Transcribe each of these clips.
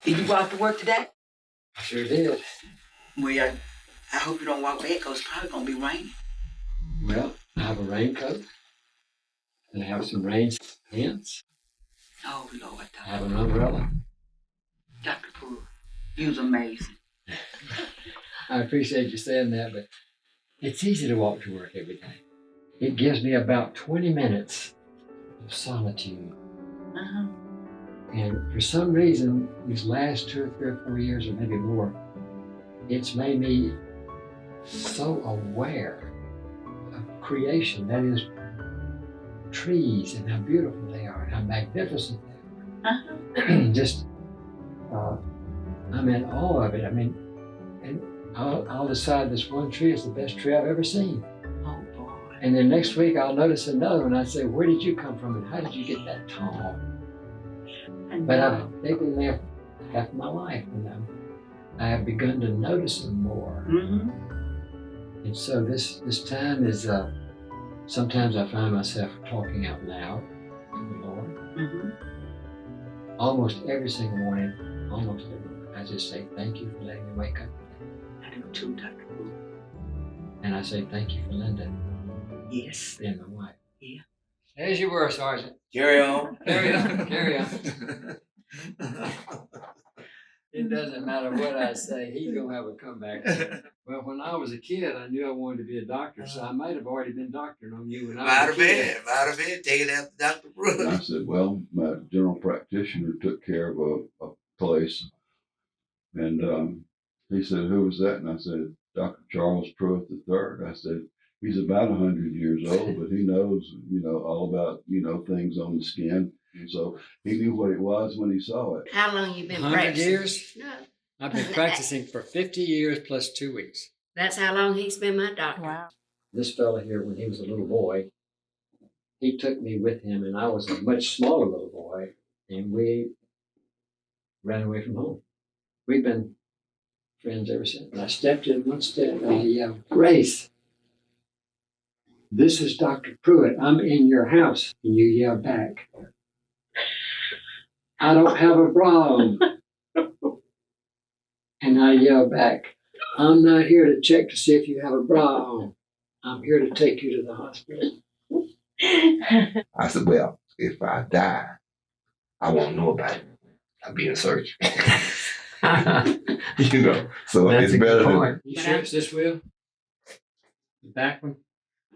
Did you walk to work today? I sure did. Well, I hope you don't walk back because it's probably going to be raining. Well, I have a raincoat, and I have some rain pants. Oh, Lord. I have an umbrella. Dr. Pruitt, you was amazing. I appreciate you saying that, but it's easy to walk to work every day. It gives me about 20 minutes of solitude. Uh-huh. And for some reason, these last 2 or 3 or 4 years, or maybe more, it's made me so aware of creation. That is, trees and how beautiful they are and how magnificent they are. Uh-huh. I'm in awe of it. I mean, and I'll decide this one tree is the best tree I've ever seen. Oh, boy. And then next week I'll notice another one. I say, where did you come from and how did you get that tall? But they've been there half my life, and I have begun to notice them more. Mm-hmm. And so this time is, sometimes I find myself talking out loud to the Lord. Mm-hmm. Almost every single morning, I just say, thank you for letting me wake up. I do too, Dr. Pruitt. And I say, thank you for Linda Yes. being my wife. Yeah. As you were, Sergeant. Carry on. Carry on, carry on. It doesn't matter what I say, he's gonna have a comeback. Well, when I was a kid, I knew I wanted to be a doctor, so I might have already been doctoring on you when I was a kid. Might have been. Take it after Dr. Pruitt. I said, well, my general practitioner took care of a place. And he said, who was that? And I said, Dr. Charles Pruitt III. I said, he's about 100 years old, but he knows, all about, things on the skin. And so he knew what it was when he saw it. How long you been 100 practicing? years? No. I've been practicing for 50 years plus 2 weeks. That's how long he's been my doctor. Wow. This fella here, when he was a little boy, he took me with him, and I was a much smaller little boy, and we ran away from home. We've been friends ever since. And I stepped in one step, and I yelled, Grace, this is Dr. Pruitt. I'm in your house. And you yelled back, I don't have a bra on. And I yelled back, I'm not here to check to see if you have a bra on. I'm here to take you to the hospital. I said, well, if I die, I won't know about it. I'll be in search. So That's it's a better good than point. You sure it's this wheel? The back one?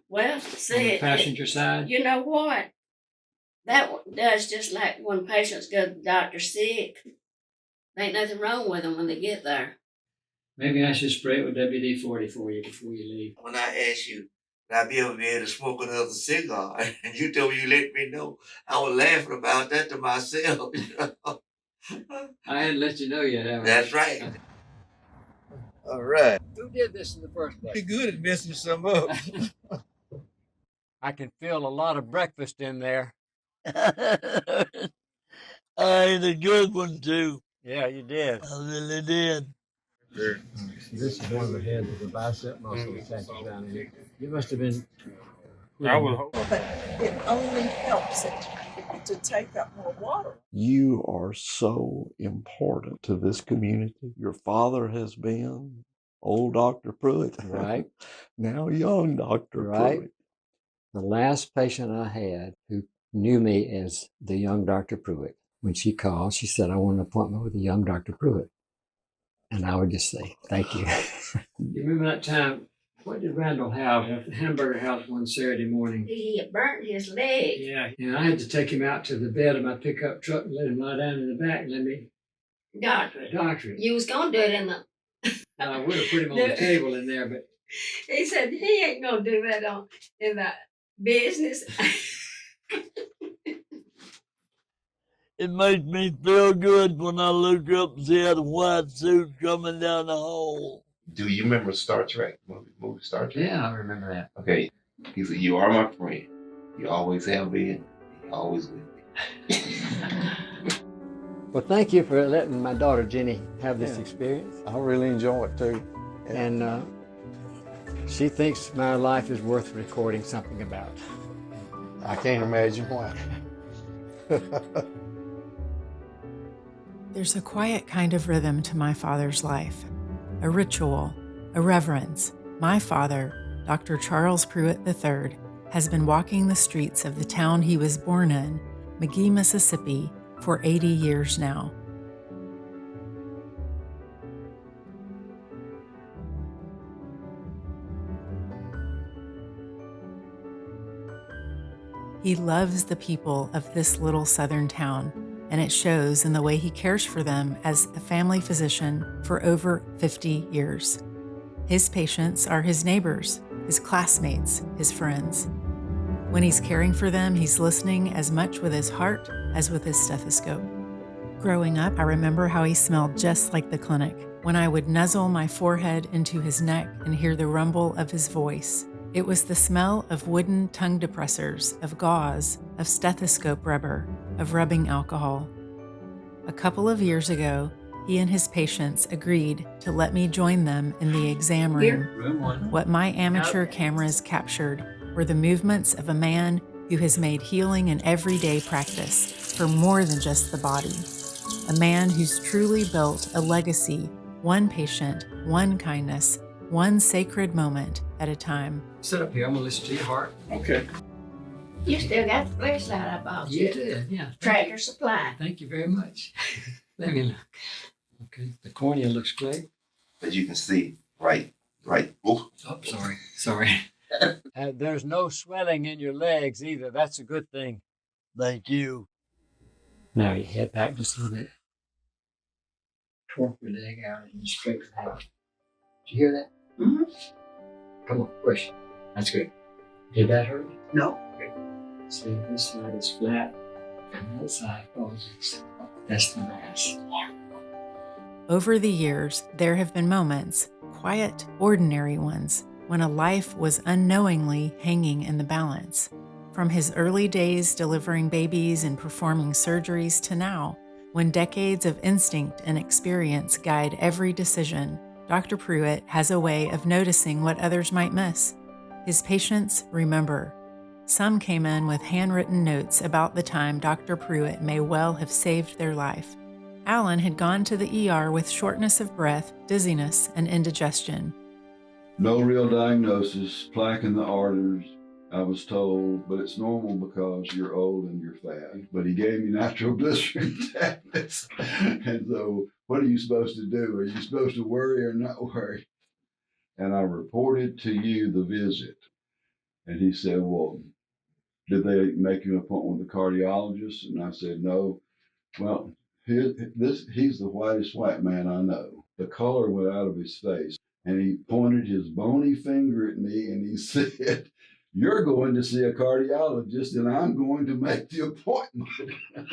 Well, On see, the passenger side? you know what? That one does just like when patients go to the doctor sick. There ain't nothing wrong with them when they get there. Maybe I should spray it with WD-40 for you before you leave. When I asked you, would I be able to smoke another cigar? And you told me you let me know. I was laughing about that to myself. I hadn't let you know yet, have I? That's right. All right. Who did this in the first place? Pretty good at messing some up. I can feel a lot of breakfast in there. I ate a good one too. Yeah, you did. I really did. This is one of the heads of the bicep muscle attaches down here. You must have been. But it only helps it to take up more water. You are so important to this community. Your father has been old Dr. Pruitt. Right. Now young Dr. Right. Pruitt. The last patient I had who knew me as the young Dr. Pruitt, when she called, she said, I want an appointment with the young Dr. Pruitt. And I would just say, thank you. You remember that time, what did Randall have at the hamburger house one Saturday morning? He had burnt his leg. Yeah, and I had to take him out to the bed of my pickup truck and let him lie down in the back and let me Doctor. doctor it. You was going to do it in the... I would have put him on the table in there, but He said he ain't going to do that in the business. It makes me feel good when I look up and see the white suit coming down the hall. Do you remember Star Trek? Movie Star Trek? yeah, I remember that. Okay. He said, you are my friend. You always have been. You always will be. Well, thank you for letting my daughter Jenny have this experience. I really enjoy it too. And she thinks my life is worth recording something about. I can't imagine why. There's a quiet kind of rhythm to my father's life, a ritual, a reverence. My father, Dr. Charles Pruitt III, has been walking the streets of the town he was born in, Magee, Mississippi, for 80 years now. He loves the people of this little southern town, and it shows in the way he cares for them as a family physician for over 50 years. His patients are his neighbors, his classmates, his friends. When he's caring for them, he's listening as much with his heart as with his stethoscope. Growing up, I remember how he smelled just like the clinic. When I would nuzzle my forehead into his neck and hear the rumble of his voice, it was the smell of wooden tongue depressors, of gauze, of stethoscope rubber, of rubbing alcohol. A couple of years ago, he and his patients agreed to let me join them in the exam room. What my amateur cameras captured were the movements of a man who has made healing an everyday practice for more than just the body. A man who's truly built a legacy, one patient, one kindness, one sacred moment at a time. Sit up here. I'm going to listen to your heart. Okay. You still got the flashlight I bought you. You did, yeah. Tractor Supply. Thank you very much. Let me look. Okay, the cornea looks great. As you can see, right. Oof. Oh, sorry. There's no swelling in your legs either. That's a good thing. Thank you. Now you head back just a little bit. Torque your leg out and straighten it out. Did you hear that? Mm-hmm. Come on, push. That's good. Did that hurt? No. Okay. See, this side is flat and that side bulges. That's the mass. Over the years, there have been moments, quiet, ordinary ones, when a life was unknowingly hanging in the balance. From his early days delivering babies and performing surgeries to now, when decades of instinct and experience guide every decision, Dr. Pruitt has a way of noticing what others might miss. His patients remember. Some came in with handwritten notes about the time Dr. Pruitt may well have saved their life. Alan had gone to the ER with shortness of breath, dizziness, and indigestion. No real diagnosis, plaque in the arteries, I was told, but it's normal because you're old and you're fat. But he gave me nitroglycerin tablets. And so what are you supposed to do? Are you supposed to worry or not worry? And I reported to you the visit. And he said, well, did they make you an appointment with the cardiologist? And I said, no. Well, he's the whitest white man I know. The color went out of his face. And he pointed his bony finger at me and he said, you're going to see a cardiologist and I'm going to make the appointment. I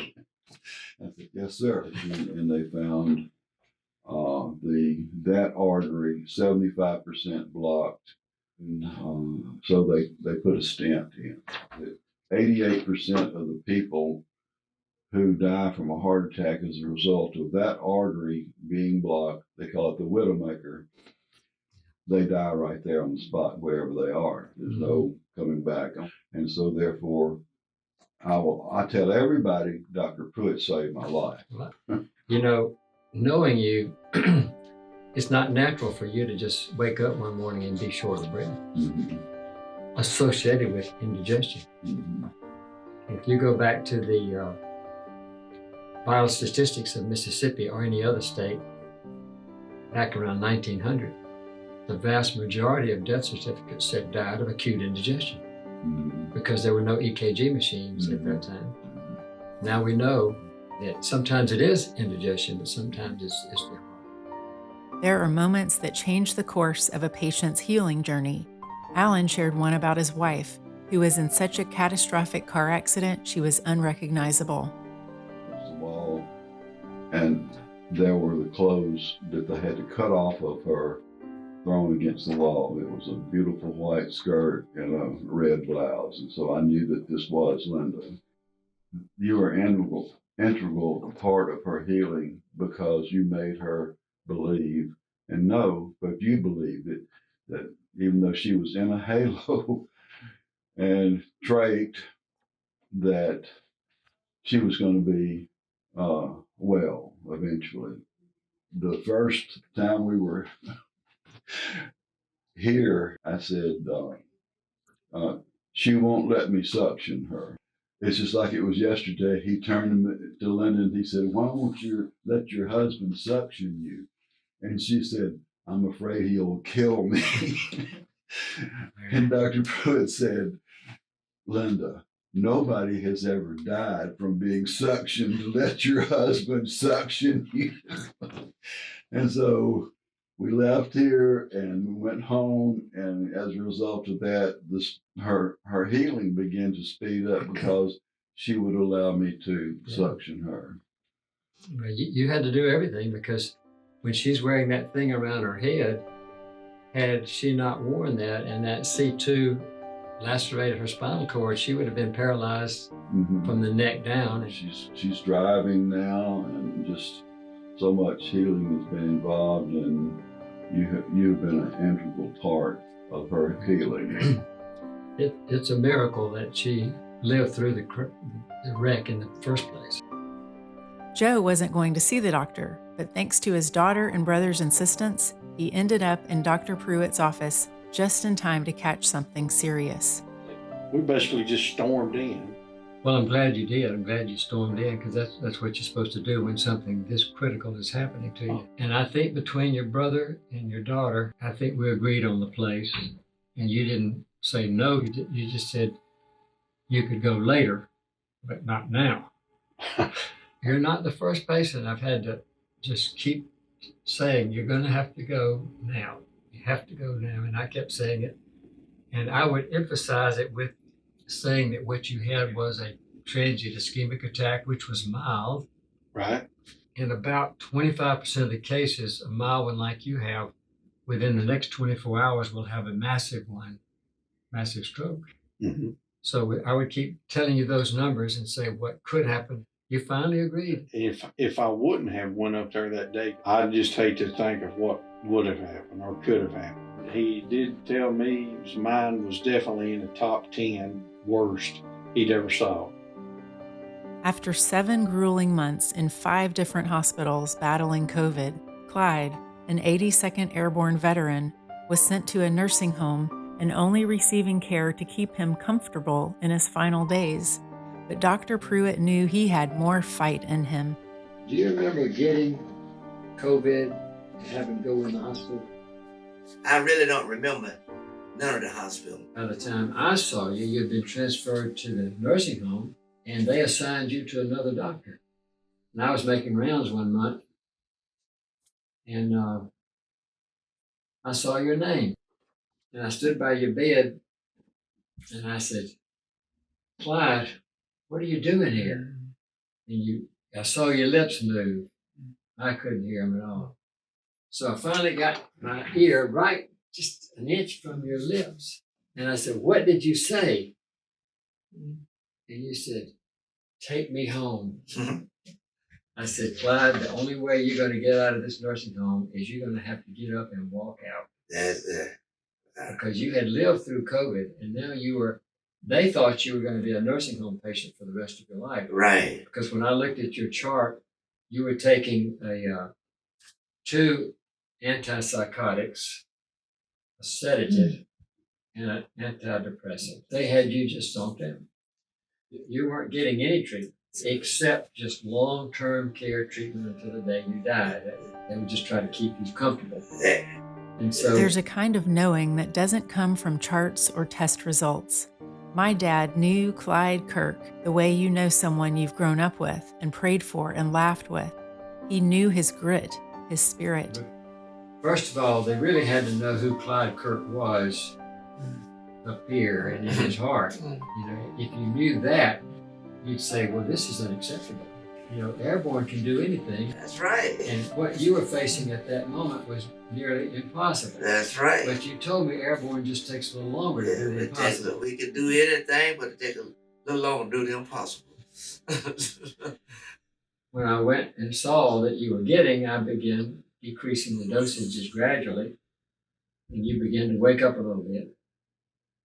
said, yes, sir. And they found that artery 75% blocked. And, so they put a stent in. 88% of the people who die from a heart attack as a result of that artery being blocked, they call it the Widowmaker, they die right there on the spot wherever they are. There's no coming back. And so therefore, I tell everybody, Dr. Pruitt saved my life. You know, knowing you, it's not natural for you to just wake up one morning and be short of breath. Associated with indigestion. If you go back to the vital statistics of Mississippi or any other state, back around 1900, the vast majority of death certificates said died of acute indigestion because there were no EKG machines at that time. Now we know that sometimes it is indigestion, but sometimes it's the heart. There are moments that change the course of a patient's healing journey. Alan shared one about his wife, who was in such a catastrophic car accident she was unrecognizable. There's the wall, and there were the clothes that they had to cut off of her, thrown against the wall. It was a beautiful white skirt and a red blouse, and so I knew that this was Linda. You were integral part of her healing because you made her believe and know, but you believed it, that even though she was in a halo and trach, that she was going to be well. eventually. The first time we were here, I said, she won't let me suction her. It's just like it was yesterday. He turned to Linda and he said, why won't you let your husband suction you? And she said, I'm afraid he'll kill me. And Dr. Pruitt said, Linda, nobody has ever died from being suctioned. Let your husband suction you. And so we left here and we went home, and as a result of that, her healing began to speed up because she would allow me to suction her. You had to do everything, because when she's wearing that thing around her head, had she not worn that and that C2 lacerated her spinal cord, she would have been paralyzed from the neck down. And she's driving now, and just so much healing has been involved, and you've been an integral part of her healing. It's a miracle that she lived through the wreck in the first place. Joe wasn't going to see the doctor, but thanks to his daughter and brother's insistence, he ended up in Dr. Pruitt's office just in time to catch something serious. We basically just stormed in. Well, I'm glad you did. I'm glad you stormed in, because that's what you're supposed to do when something this critical is happening to you. And I think between your brother and your daughter, I think we agreed on the place. And you didn't say no. You just said you could go later, but not now. You're not the first patient I've had to just keep saying, you're going to have to go now. You have to go now. And I kept saying it. And I would emphasize it with saying that what you had was a transient ischemic attack, which was mild. Right. In about 25% of the cases, a mild one like you have, within the next 24 hours, will have a massive stroke. Mm-hmm. So I would keep telling you those numbers and say what could happen. You finally agreed. If I wouldn't have went up there that day, I'd just hate to think of what would have happened or could have happened. He did tell me his mind was definitely in the top 10 worst he'd ever saw. After 7 grueling months in 5 different hospitals battling COVID, Clyde, an 82nd Airborne veteran, was sent to a nursing home and only receiving care to keep him comfortable in his final days. But Dr. Pruitt knew he had more fight in him. Do you remember getting COVID and having to go in the hospital? I really don't remember none of the hospital. By the time I saw you, you'd been transferred to the nursing home, and they assigned you to another doctor. And I was making rounds one month, and I saw your name. And I stood by your bed, and I said, Clyde, what are you doing here? And I saw your lips move. I couldn't hear them at all. So I finally got my ear right just an inch from your lips. And I said, what did you say? And you said, take me home. I said, Clyde, the only way you're going to get out of this nursing home is you're going to have to get up and walk out. That's it. Because you had lived through COVID, and now they thought you were going to be a nursing home patient for the rest of your life. Right. Because when I looked at your chart, you were taking 2 antipsychotics, a sedative, and an antidepressant. They had you just zonked out. You weren't getting any treatment except just long-term care treatment until the day you died. They would just try to keep you comfortable. And so There's a kind of knowing that doesn't come from charts or test results. My dad knew Clyde Kirk the way you know someone you've grown up with and prayed for and laughed with. He knew his grit, his spirit. First of all, they really had to know who Clyde Kirk was up here and in his heart. You know, if you knew that, you'd say, well, this is unacceptable. You know, Airborne can do anything. That's right. And what you were facing at that moment was nearly impossible. That's right. But you told me Airborne just takes a little longer to do the impossible. We can do anything, but it takes a little longer to do the impossible. When I went and saw that you were getting, I began decreasing the dosages gradually, and you began to wake up a little bit.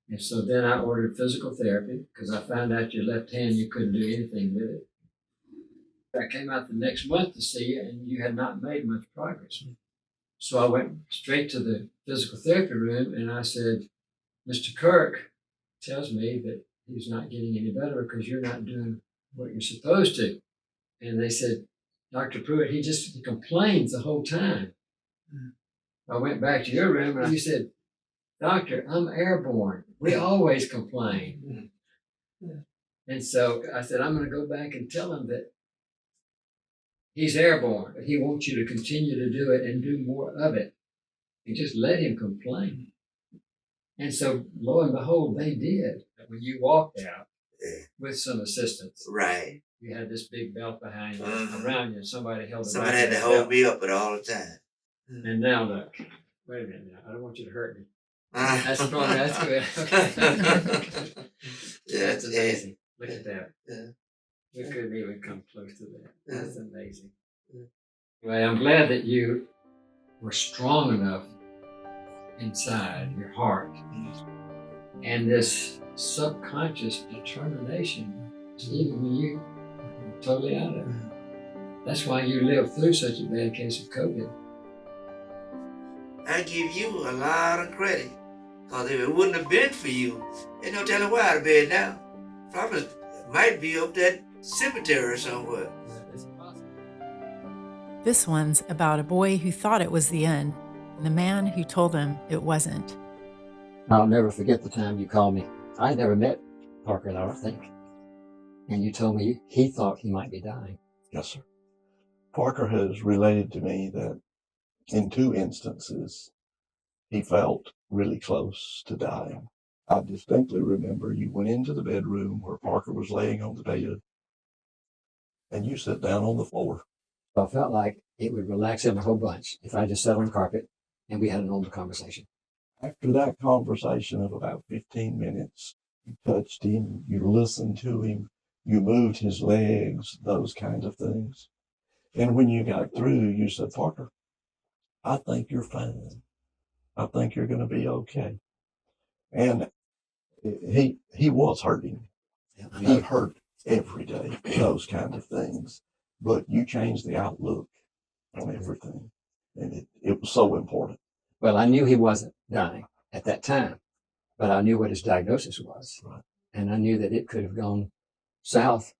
And so then I ordered physical therapy because I found out your left hand, you couldn't do anything with it. I came out the next month to see you, and you had not made much progress. So I went straight to the physical therapy room, and I said, Mr. Kirk tells me that he's not getting any better because you're not doing what you're supposed to. And they said, Dr. Pruitt, he complains the whole time. I went back to your room, and you said, Doctor, I'm airborne. We always complain. And so I said, I'm going to go back and tell him that he's airborne, but he wants you to continue to do it and do more of it. And just let him complain. And so, lo and behold, they did. When you walked out with some assistance, Right. you had this big belt behind you, around you, and somebody held it. Somebody had to hold me up at all the time. And now look, wait a minute now. I don't want you to hurt me. That's strong. That's good. Okay. That's amazing. Look at that. Yeah. We couldn't even come close to that. That's amazing. Well, I'm glad that you were strong enough inside your heart, and this subconscious determination, even when you were totally out of it. That's why you lived through such a bad case of COVID. I give you a lot of credit, because if it wouldn't have been for you, ain't no telling where I'd have been now. Probably might be up that cemetery somewhere. It's possible. This one's about a boy who thought it was the end, and the man who told him it wasn't. I'll never forget the time you called me. I never met Parker, I don't think. And you told me he thought he might be dying. Yes, sir. Parker has related to me that in 2 instances, he felt really close to dying. I distinctly remember you went into the bedroom where Parker was laying on the bed, and you sat down on the floor. I felt like it would relax him a whole bunch if I just sat on the carpet and we had a normal conversation. After that conversation of about 15 minutes, you touched him, you listened to him, you moved his legs, those kind of things. And when you got through, you said, Parker, I think you're fine. I think you're going to be okay. And he was hurting. He hurt every day, those kind of things. But you changed the outlook on everything. And it was so important. Well, I knew he wasn't dying at that time, but I knew what his diagnosis was. Right. And I knew that it could have gone south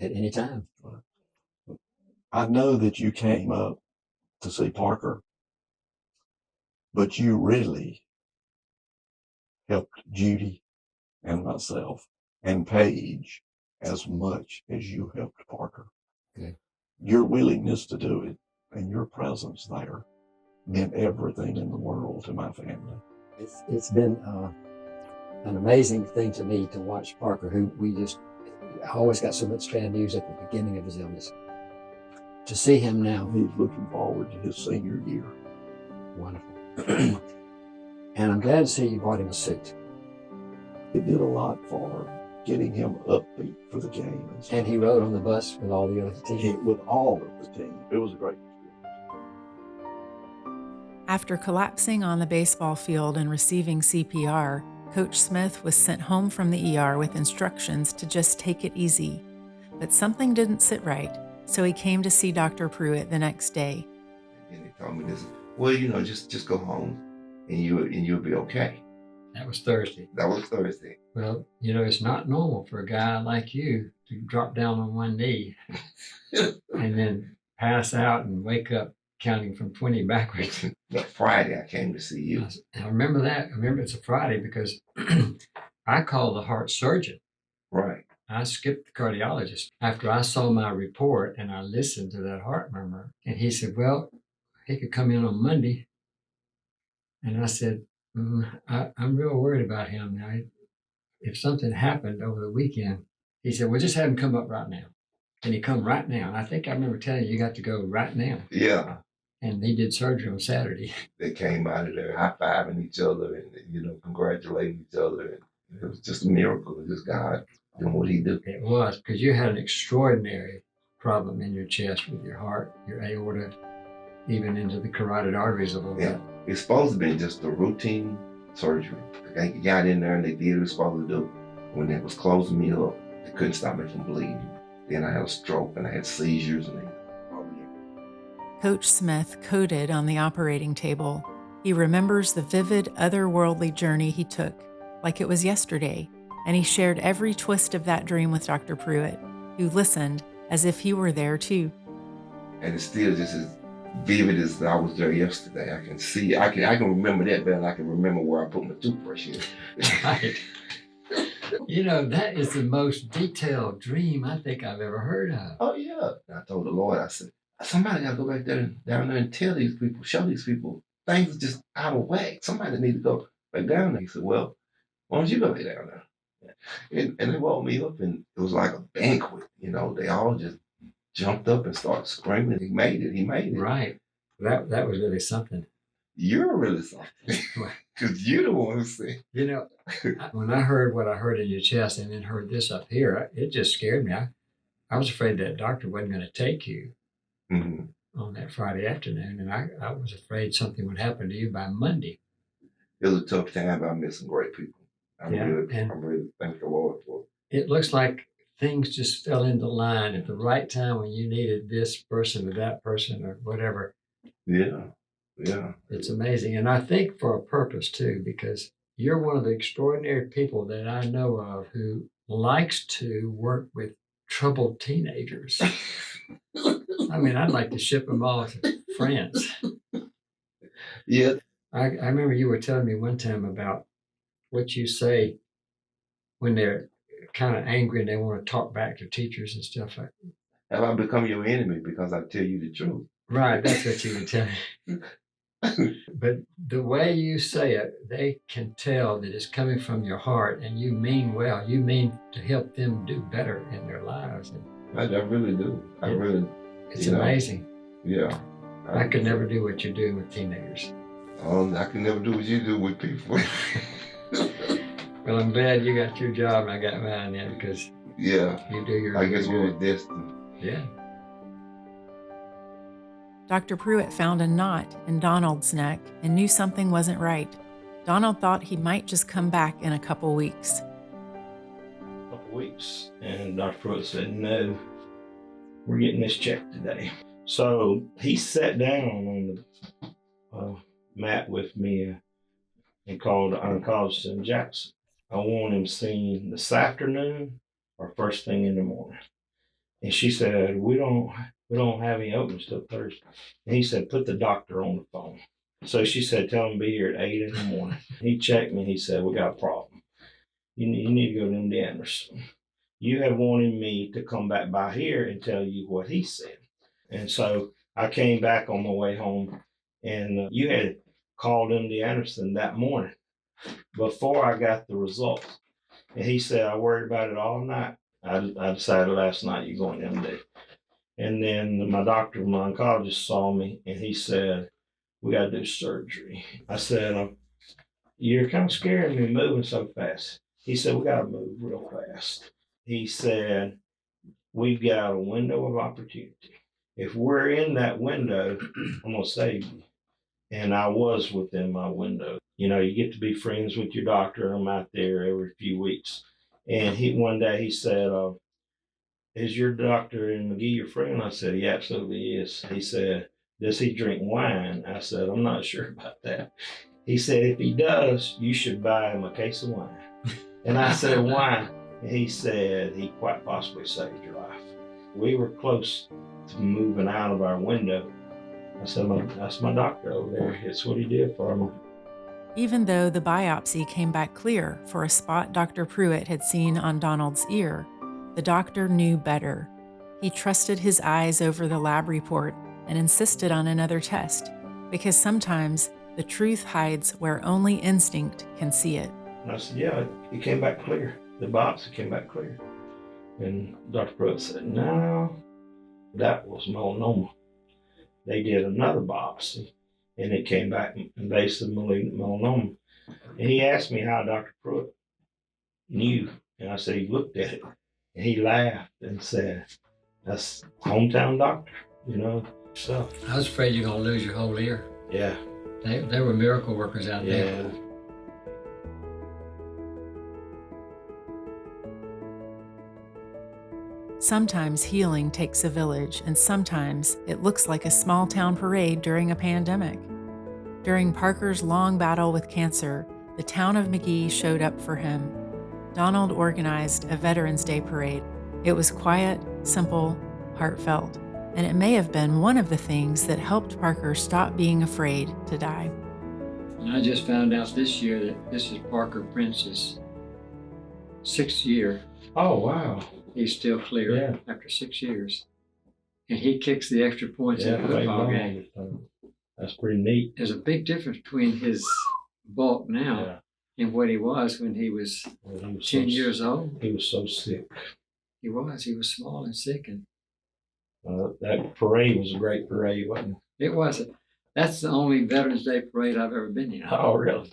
at any time. Right. I know that you came up to see Parker, but you really helped Judy and myself and Paige as much as you helped Parker. Okay. Your willingness to do it and your presence there meant everything in the world to my family. It's been an amazing thing to me to watch Parker, who I always got so much bad news at the beginning of his illness. To see him now. He's looking forward to his senior year. Wonderful. And I'm glad to see you bought him a suit. It did a lot for getting him upbeat for the game. And he rode on the bus with all the other team. With all of the team. It was a great experience. After collapsing on the baseball field and receiving CPR, Coach Smith was sent home from the ER with instructions to just take it easy. But something didn't sit right, so he came to see Dr. Pruitt the next day. And they told me this, well, just go home and you'll be okay. That was Thursday. That was Thursday. Well, it's not normal for a guy like you to drop down on one knee and then pass out and wake up counting from 20 backwards. That Friday I came to see you. I remember that. I remember it's a Friday because I called the heart surgeon. Right. I skipped the cardiologist after I saw my report and I listened to that heart murmur. And he said, well, he could come in on Monday. And I said, I'm real worried about him now. If something happened over the weekend, he said, well, just have him come up right now. And he come right now. And I think I remember telling you got to go right now. Yeah. And he did surgery on Saturday. They came out of there high-fiving each other and, congratulating each other. And it was just a miracle. It was just God doing what he did. It was, because you had an extraordinary problem in your chest with your heart, your aorta, even into the carotid arteries a little bit. It's supposed to be just a routine surgery. They got in there and they did what it was supposed to do. When they was closing me up, they couldn't stop me from bleeding. Then I had a stroke and I had seizures and Coach Smith coded on the operating table. He remembers the vivid, otherworldly journey he took, like it was yesterday, and he shared every twist of that dream with Dr. Pruitt, who listened as if he were there too. And it's still just as vivid as I was there yesterday. I can see, I can remember that better than I can remember where I put my toothbrush in. Right. You know, that is the most detailed dream I think I've ever heard of. Oh yeah. I told the Lord, I said, somebody got to go back there down there and tell these people, show these people things are just out of whack. Somebody need to go back down there. He said, well, why don't you go back down there? And they woke me up and it was like a banquet. You know, they all just jumped up and started screaming. He made it. He made it. Right. That was really something. You're really something. Because you're the one who said. You know, when I heard what I heard in your chest and then heard this up here, it just scared me. I was afraid that doctor wasn't going to take you on that Friday afternoon, and I was afraid something would happen to you by Monday. It was a tough time, but I'm missing great people. I really thank the Lord for it. It looks like things just fell into line at the right time when you needed this person or that person or whatever. Yeah. It's amazing. And I think for a purpose too, because you're one of the extraordinary people that I know of who likes to work with troubled teenagers. I mean, I'd like to ship them all to France. Yeah. I remember you were telling me one time about what you say when they're kind of angry and they want to talk back to teachers and stuff like that. Have I become your enemy because I tell you the truth? Right, that's what you would tell me. But the way you say it, they can tell that it's coming from your heart and you mean well. You mean to help them do better in their lives. I really do. It's amazing. Yeah. I could never do what you're doing with teenagers. I can never do what you do with people. Well, I'm glad you got your job and I got mine then because you do your. I guess we were destined. Yeah. Dr. Pruitt found a knot in Donald's neck and knew something wasn't right. Donald thought he might just come back in a couple weeks. And Dr. Pruitt said, no, we're getting this checked today. So he sat down on the mat with me and called the oncologist in Jackson. I want him seen this afternoon or first thing in the morning. And she said, we don't have any openings till Thursday. And he said, put the doctor on the phone. So she said, tell him to be here at 8 in the morning. He checked me. He said, we got a problem. You need to go to MD Anderson. You have wanted me to come back by here and tell you what he said. And so I came back on my way home and you had called MD Anderson that morning before I got the results. And he said, I worried about it all night. I decided last night you're going to MD. And then my doctor, my oncologist saw me and he said, we got to do surgery. I said, you're kind of scaring me moving so fast. He said, we got to move real fast. He said, we've got a window of opportunity. If we're in that window, I'm going to save you. And I was within my window. You know, you get to be friends with your doctor. I'm out there every few weeks. And one day he said, is your doctor in Magee your friend? I said, he absolutely is. He said, does he drink wine? I said, I'm not sure about that. He said, if he does, you should buy him a case of wine. And I said, why? And he said, he quite possibly saved your life. We were close to moving out of our window. I said, that's my doctor over there. It's what he did for me. Even though the biopsy came back clear for a spot Dr. Pruitt had seen on Donald's ear, the doctor knew better. He trusted his eyes over the lab report and insisted on another test, because sometimes the truth hides where only instinct can see it. And I said, yeah, it came back clear. The biopsy came back clear. And Dr. Pruitt said, no, that was melanoma. They did another biopsy, and it came back invasive malignant melanoma. And he asked me how Dr. Pruitt knew. And I said, he looked at it, and he laughed and said, that's hometown doctor, you know. So I was afraid you're going to lose your whole ear. Yeah. They were miracle workers out there. Yeah. Sometimes healing takes a village, and sometimes it looks like a small town parade during a pandemic. During Parker's long battle with cancer, the town of Magee showed up for him. Donald organized a Veterans Day parade. It was quiet, simple, heartfelt, and it may have been one of the things that helped Parker stop being afraid to die. And I just found out this year that this is Parker Prince's 6th year. Oh, wow. He's still clear after 6 years. And he kicks the extra points in the football game. That's pretty neat. There's a big difference between his bulk now and what he was when he was 10 years old. He was so sick. He was small and sick. And that parade was a great parade, wasn't it? it wasn't. That's the only Veterans Day parade I've ever been in. Oh, really?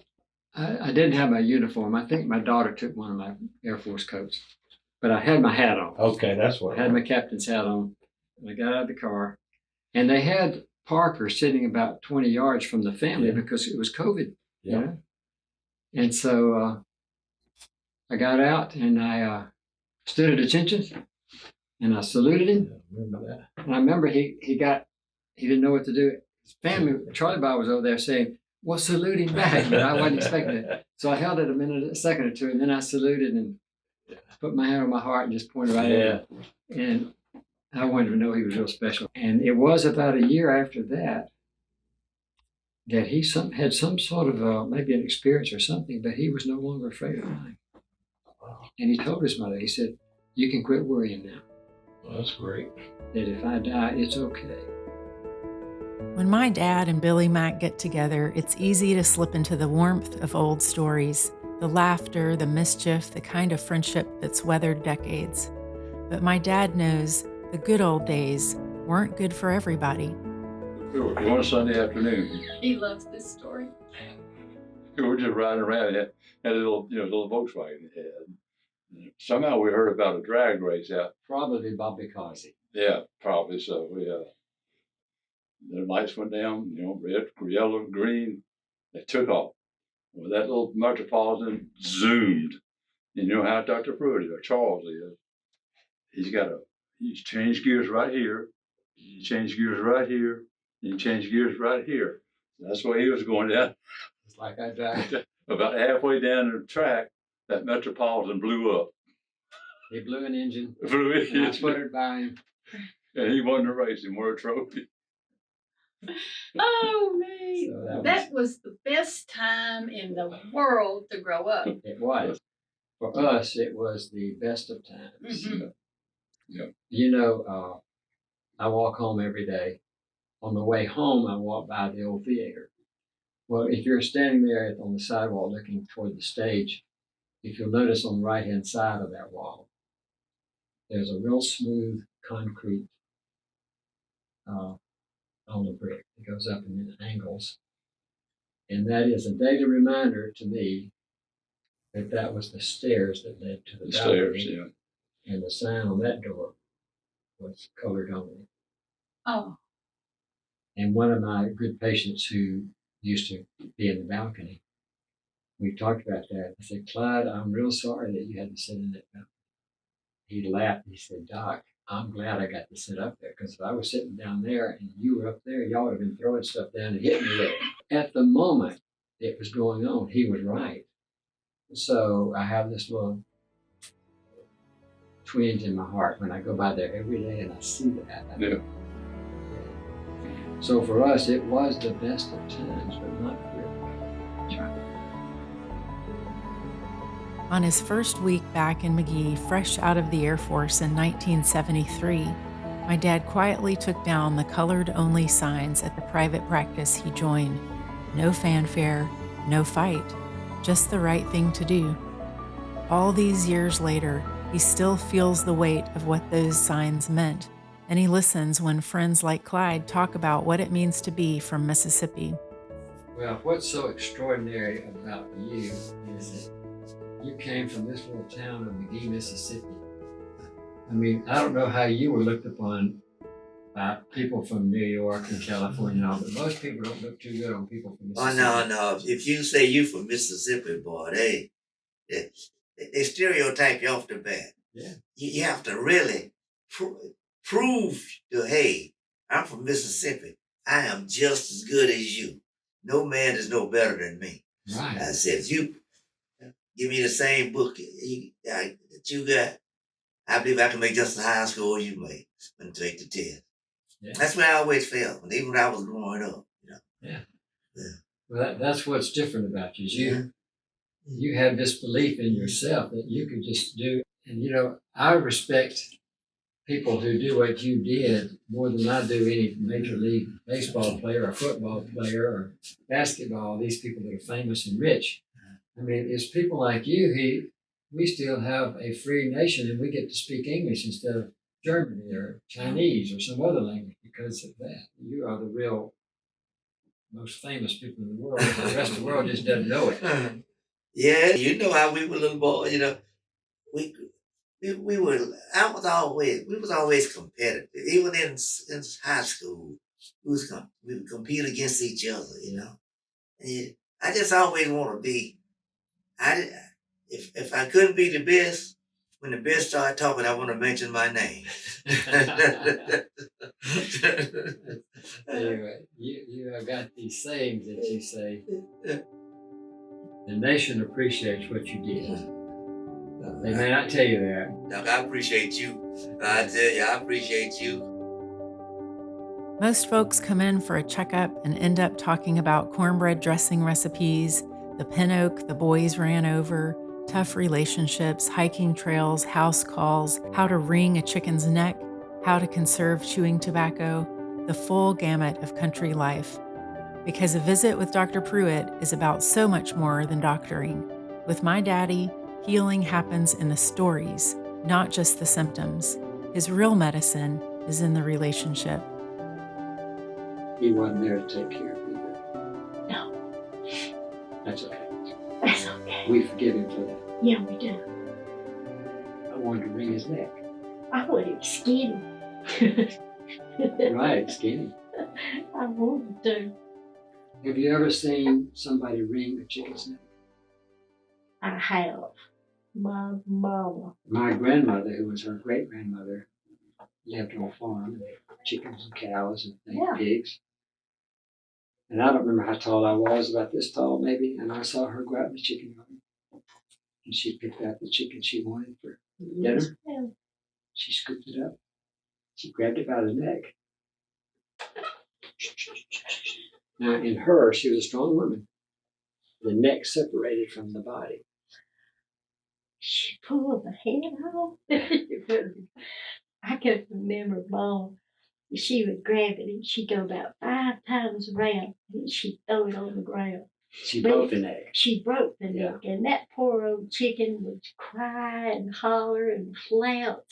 I didn't have my uniform. I think my daughter took one of my Air Force coats. But I had my hat on. Okay, that's what I had my captain's hat on. And I got out of the car. And they had Parker sitting about 20 yards from the family because it was COVID. Yeah. You know? And so I got out and I stood at attention and I saluted him. I remember that. And I remember he didn't know what to do. His family, Charlie Boy was over there saying, well, salute him back. But I wasn't expecting it. So I held it a second or two, and then I saluted and put my hand on my heart and just pointed right at him. And I wanted to know he was real special. And it was about a year after that he had some sort of maybe an experience or something, but he was no longer afraid of dying. And he told his mother, he said, you can quit worrying now. Well, that's great. That if I die, it's okay. When my dad and Billy Mack get together, it's easy to slip into the warmth of old stories, the laughter, the mischief, the kind of friendship that's weathered decades. But my dad knows the good old days weren't good for everybody. One Sunday afternoon, He loves this story. we were just riding around. It had a little Volkswagen it had. Somehow we heard about a drag race out. Probably Bobby Causey. Yeah, probably so. The lights went down, red, yellow, green. They took off. Well, that little Metropolitan zoomed. And you know how Dr. Pruitt or Charles is. He's changed gears right here. He changed gears right here. He changed gears right here. That's where he was going down. It's like I died. About halfway down the track, that Metropolitan blew up. He blew an engine. Blew it. And I put it by him. And he won the race. He won a trophy. Oh, man. So that was the best time in the world to grow up. It was. For us, it was the best of times. Mm-hmm. Yeah. I walk home every day. On the way home, I walk by the old theater. Well, if you're standing there on the sidewalk looking toward the stage, if you'll notice on the right-hand side of that wall, there's a real smooth concrete on the brick. It goes up in angles. And that is a daily reminder to me that was the stairs that led to the balcony. Stairs, yeah. And the sign on that door was colored only. Oh. And one of my good patients who used to be in the balcony, we talked about that. I said, Clyde, I'm real sorry that you had to sit in that balcony. He laughed. He said, Doc, I'm glad I got to sit up there, because if I was sitting down there and you were up there, y'all would have been throwing stuff down and hitting me there. At the moment it was going on, he was right. So I have this little twinge in my heart when I go by there every day and I see that. Yeah. So for us, it was the best of times, but not for everybody. On his first week back in Magee, fresh out of the Air Force in 1973, my dad quietly took down the colored-only signs at the private practice he joined. No fanfare, no fight, just the right thing to do. All these years later, he still feels the weight of what those signs meant, and he listens when friends like Clyde talk about what it means to be from Mississippi. Well, what's so extraordinary about you is that you came from this little town of Magee, Mississippi. I mean, I don't know how you were looked upon by people from New York and California, but most people don't look too good on people from Mississippi. Oh, no. If you say you from Mississippi, boy, they stereotype you off the bat. Yeah. You have to really prove to, hey, I'm from Mississippi. I am just as good as you. No man is no better than me. Right. I said, if you give me the same book that you got, I believe I can make just as high score you made when you take the test. Yeah. That's what I always felt, even when I was growing up. Yeah. Yeah. Well, that's what's different about you. Is Yeah. you had this belief in yourself that you could just do. And, you know, I respect people who do what you did more than I do any major league baseball player or football player or basketball, these people that are famous and rich. I mean, it's people like you we still have a free nation and we get to speak English instead of German or Chinese or some other language because of that. You are the real most famous people in the world. The rest of the world just doesn't know it. Yeah, you know how we were little boys, we we was always competitive. Even in high school, we would compete against each other, And I just always want to be. If I couldn't be the best, when the best started talking, I want to mention my name. Anyway, you have got these sayings that you say. The nation appreciates what you did. They may not tell you that. Doc, I appreciate you. I tell you, I appreciate you. Most folks come in for a checkup and end up talking about cornbread dressing recipes, the pin oak the boys ran over, tough relationships, hiking trails, house calls, how to wring a chicken's neck, how to conserve chewing tobacco, the full gamut of country life. Because a visit with Dr. Pruitt is about so much more than doctoring. With my daddy, healing happens in the stories, not just the symptoms. His real medicine is in the relationship. He wasn't there to take care of you. No. That's okay. That's okay. We forgive him for that. Yeah, we do. I wanted to wring his neck. I want him skinny. Right, skinny. I wanted to. Have you ever seen somebody wring a chicken's neck? I have. My mama. My grandmother, who was her great-grandmother, lived on a farm, chickens and cows and pigs. And I don't remember how tall I was, about this tall maybe, and I saw her go out in the chicken yard. And she picked out the chicken she wanted for dinner. Yeah. She scooped it up. She grabbed it by the neck. Now, in her, she was a strong woman. The neck separated from the body. She pulled the head off. I can remember Mom. She would grab it and she'd go about 5 times around and she'd throw it on the ground. She broke the neck. She broke the neck, and that poor old chicken would cry and holler and flout.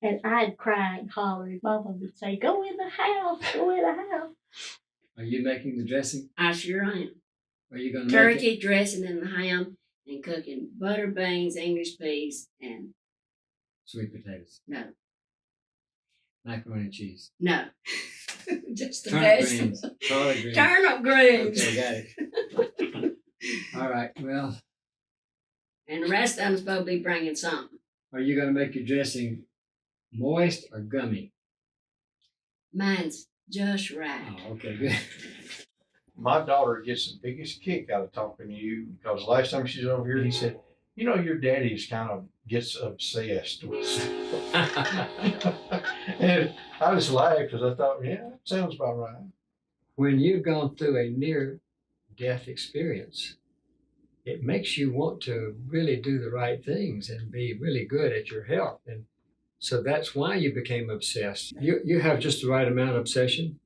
And I'd cry and holler, and Mama would say, "Go in the house, go in the house." Are you making the dressing? I sure am. Are you going to Turkey dressing and the ham, and cooking butter beans, English peas, and sweet potatoes? No. Macaroni and cheese? No. Just the Turnip vegetables. greens. Collard greens. Turnip greens. Okay, got it. All right, well. And the rest of them supposed to be bringing something. Are you going to make your dressing moist or gummy? Mine's just right. Oh, okay, good. My daughter gets the biggest kick out of talking to you because last time she was over here, he said, your daddy's kind of gets obsessed with and I just laughed because I thought, that sounds about right. When you've gone through a near-death experience, it makes you want to really do the right things and be really good at your health. And so that's why you became obsessed. You have just the right amount of obsession.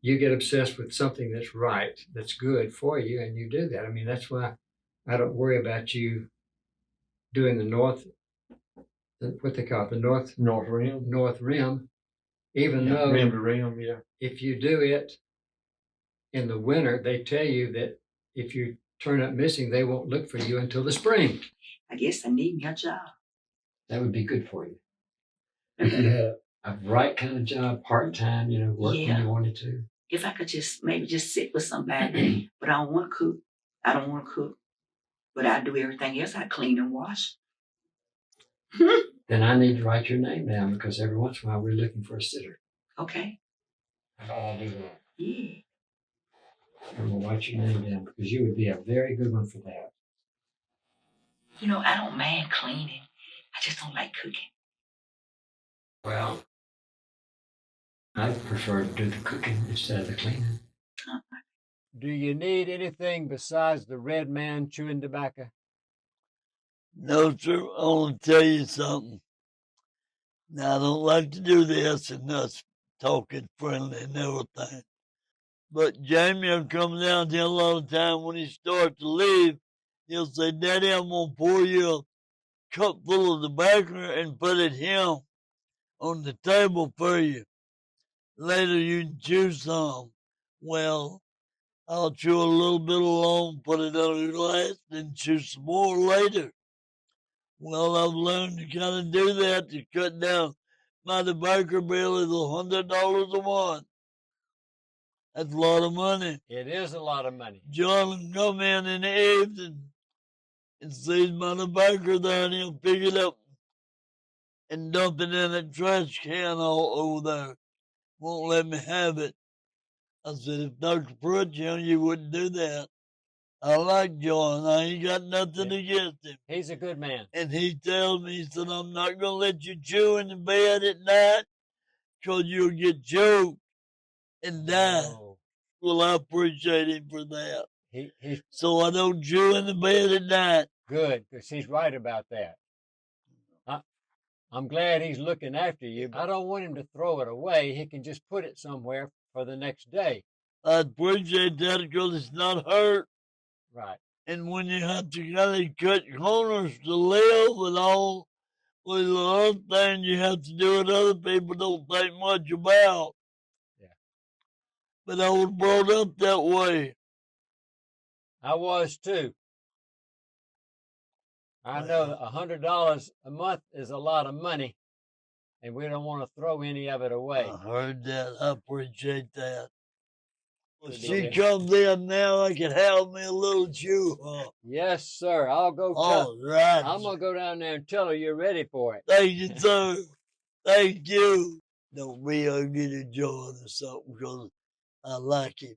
You get obsessed with something that's right, that's good for you, and you do that. I mean, that's why I don't worry about you doing what they call it, the North Rim, even though rim to rim, if you do it in the winter, they tell you that if you turn up missing, they won't look for you until the spring. I guess I need me a job. That would be good for you. If you had a right kind of job, part-time, work when you wanted to. If I could maybe just sit with somebody, but I don't want to cook. I don't want to cook, but I do everything else. I clean and wash. Then I need to write your name down because every once in a while we're looking for a sitter. Okay. I'll do that. Yeah. I'm going to write your name down because you would be a very good one for that. You know, I don't mind cleaning. I just don't like cooking. Well, I prefer to do the cooking instead of the cleaning. Do you need anything besides the red man chewing tobacco? No, sir. I want to tell you something. Now, I don't like to do this and us talking friendly and everything. But Jamie will come down here a lot of time when he starts to leave. He'll say, Daddy, I'm going to pour you a cup full of tobacco and put it here on the table for you. Later, you can chew some. Well, I'll chew a little bit alone, put it on a glass, then chew some more later. Well, I've learned to kind of do that to cut down my tobacco bill is $100 a month. That's a lot of money. It is a lot of money. John will come in the evening and sees my tobacco there, and he'll pick it up and dump it in a trash can all over there. Won't let me have it. I said, if Dr. Pruitt, you wouldn't do that. I like John. I ain't got nothing against him. He's a good man. And he tells me, he said, I'm not going to let you chew in the bed at night because you'll get choked and die. Oh. Well, I appreciate him for that. He's So I don't chew in the bed at night. good because he's right about that. I'm glad he's looking after you, but I don't want him to throw it away. He can just put it somewhere for the next day. I appreciate that because it's not hurt. Right. And when you have to kind of cut corners to live and all, well, the other thing you have to do that other people don't think much about. Yeah. But I was brought up that way. I was too. I know $100 a month is a lot of money, and we don't want to throw any of it away. I heard that. I appreciate that. Well, Good she deal. comes in now, I can have me a little chew, huh? Yes, sir. I'll go. All right. I'm gonna go down there and tell her you're ready for it. Thank you, sir. Thank you. Don't be able to get a John or something because I like him.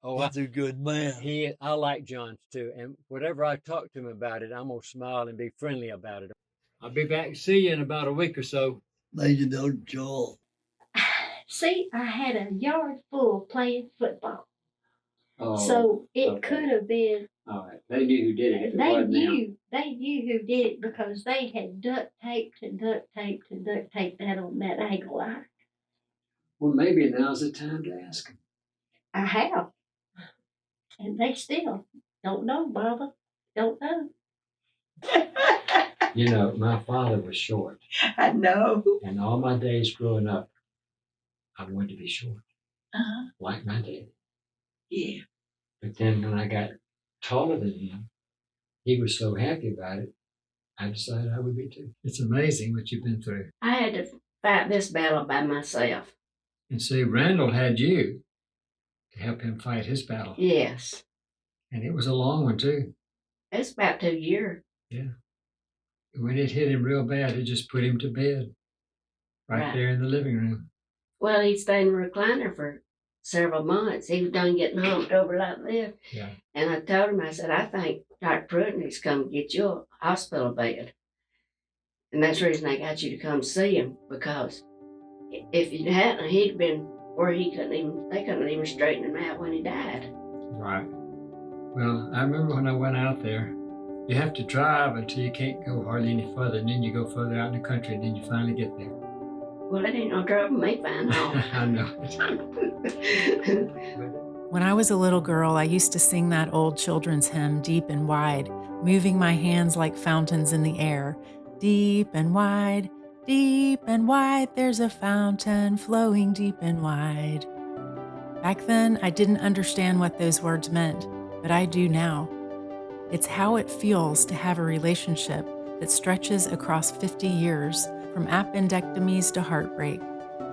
Oh, He's a good man. I like John's too, and whatever I talk to him about it, I'm gonna smile and be friendly about it. I'll be back to see you in about a week or so. Thank you, Dr. Joel. See, I had a yard full playing football. Oh, So it okay. could have been, All right. They knew who did it. If it they wasn't them. knew who did it because they had duct taped and duct taped and duct taped that on that angle line. Well, maybe now's the time to ask them. I have. And they still don't know, Baba. Don't know. You know, my father was short, I know. and all my days growing up, I wanted to be short, Uh-huh. like my dad. Yeah. But then when I got taller than him, he was so happy about it, I decided I would be too. It's amazing what you've been through. I had to fight this battle by myself. And see, Randall had you to help him fight his battle. Yes. And it was a long one too. It's about 2 years. Yeah. When it hit him real bad, it just put him to bed. Right there in the living room. Well, he stayed in a recliner for several months. He was done getting humped over like this. Yeah. And I told him, I said, I think Dr. Pruitt needs to come get you a hospital bed. And that's the reason I got you to come see him, because if you hadn't, he'd been where they couldn't even straighten him out when he died. Right. Well, I remember when I went out there, you have to drive until you can't go hardly any further, and then you go further out in the country, and then you finally get there. Well, it ain't no trouble me finding home. I know. When I was a little girl, I used to sing that old children's hymn, Deep and Wide, moving my hands like fountains in the air. Deep and wide, there's a fountain flowing deep and wide. Back then, I didn't understand what those words meant, but I do now. It's how it feels to have a relationship that stretches across 50 years, from appendectomies to heartbreak.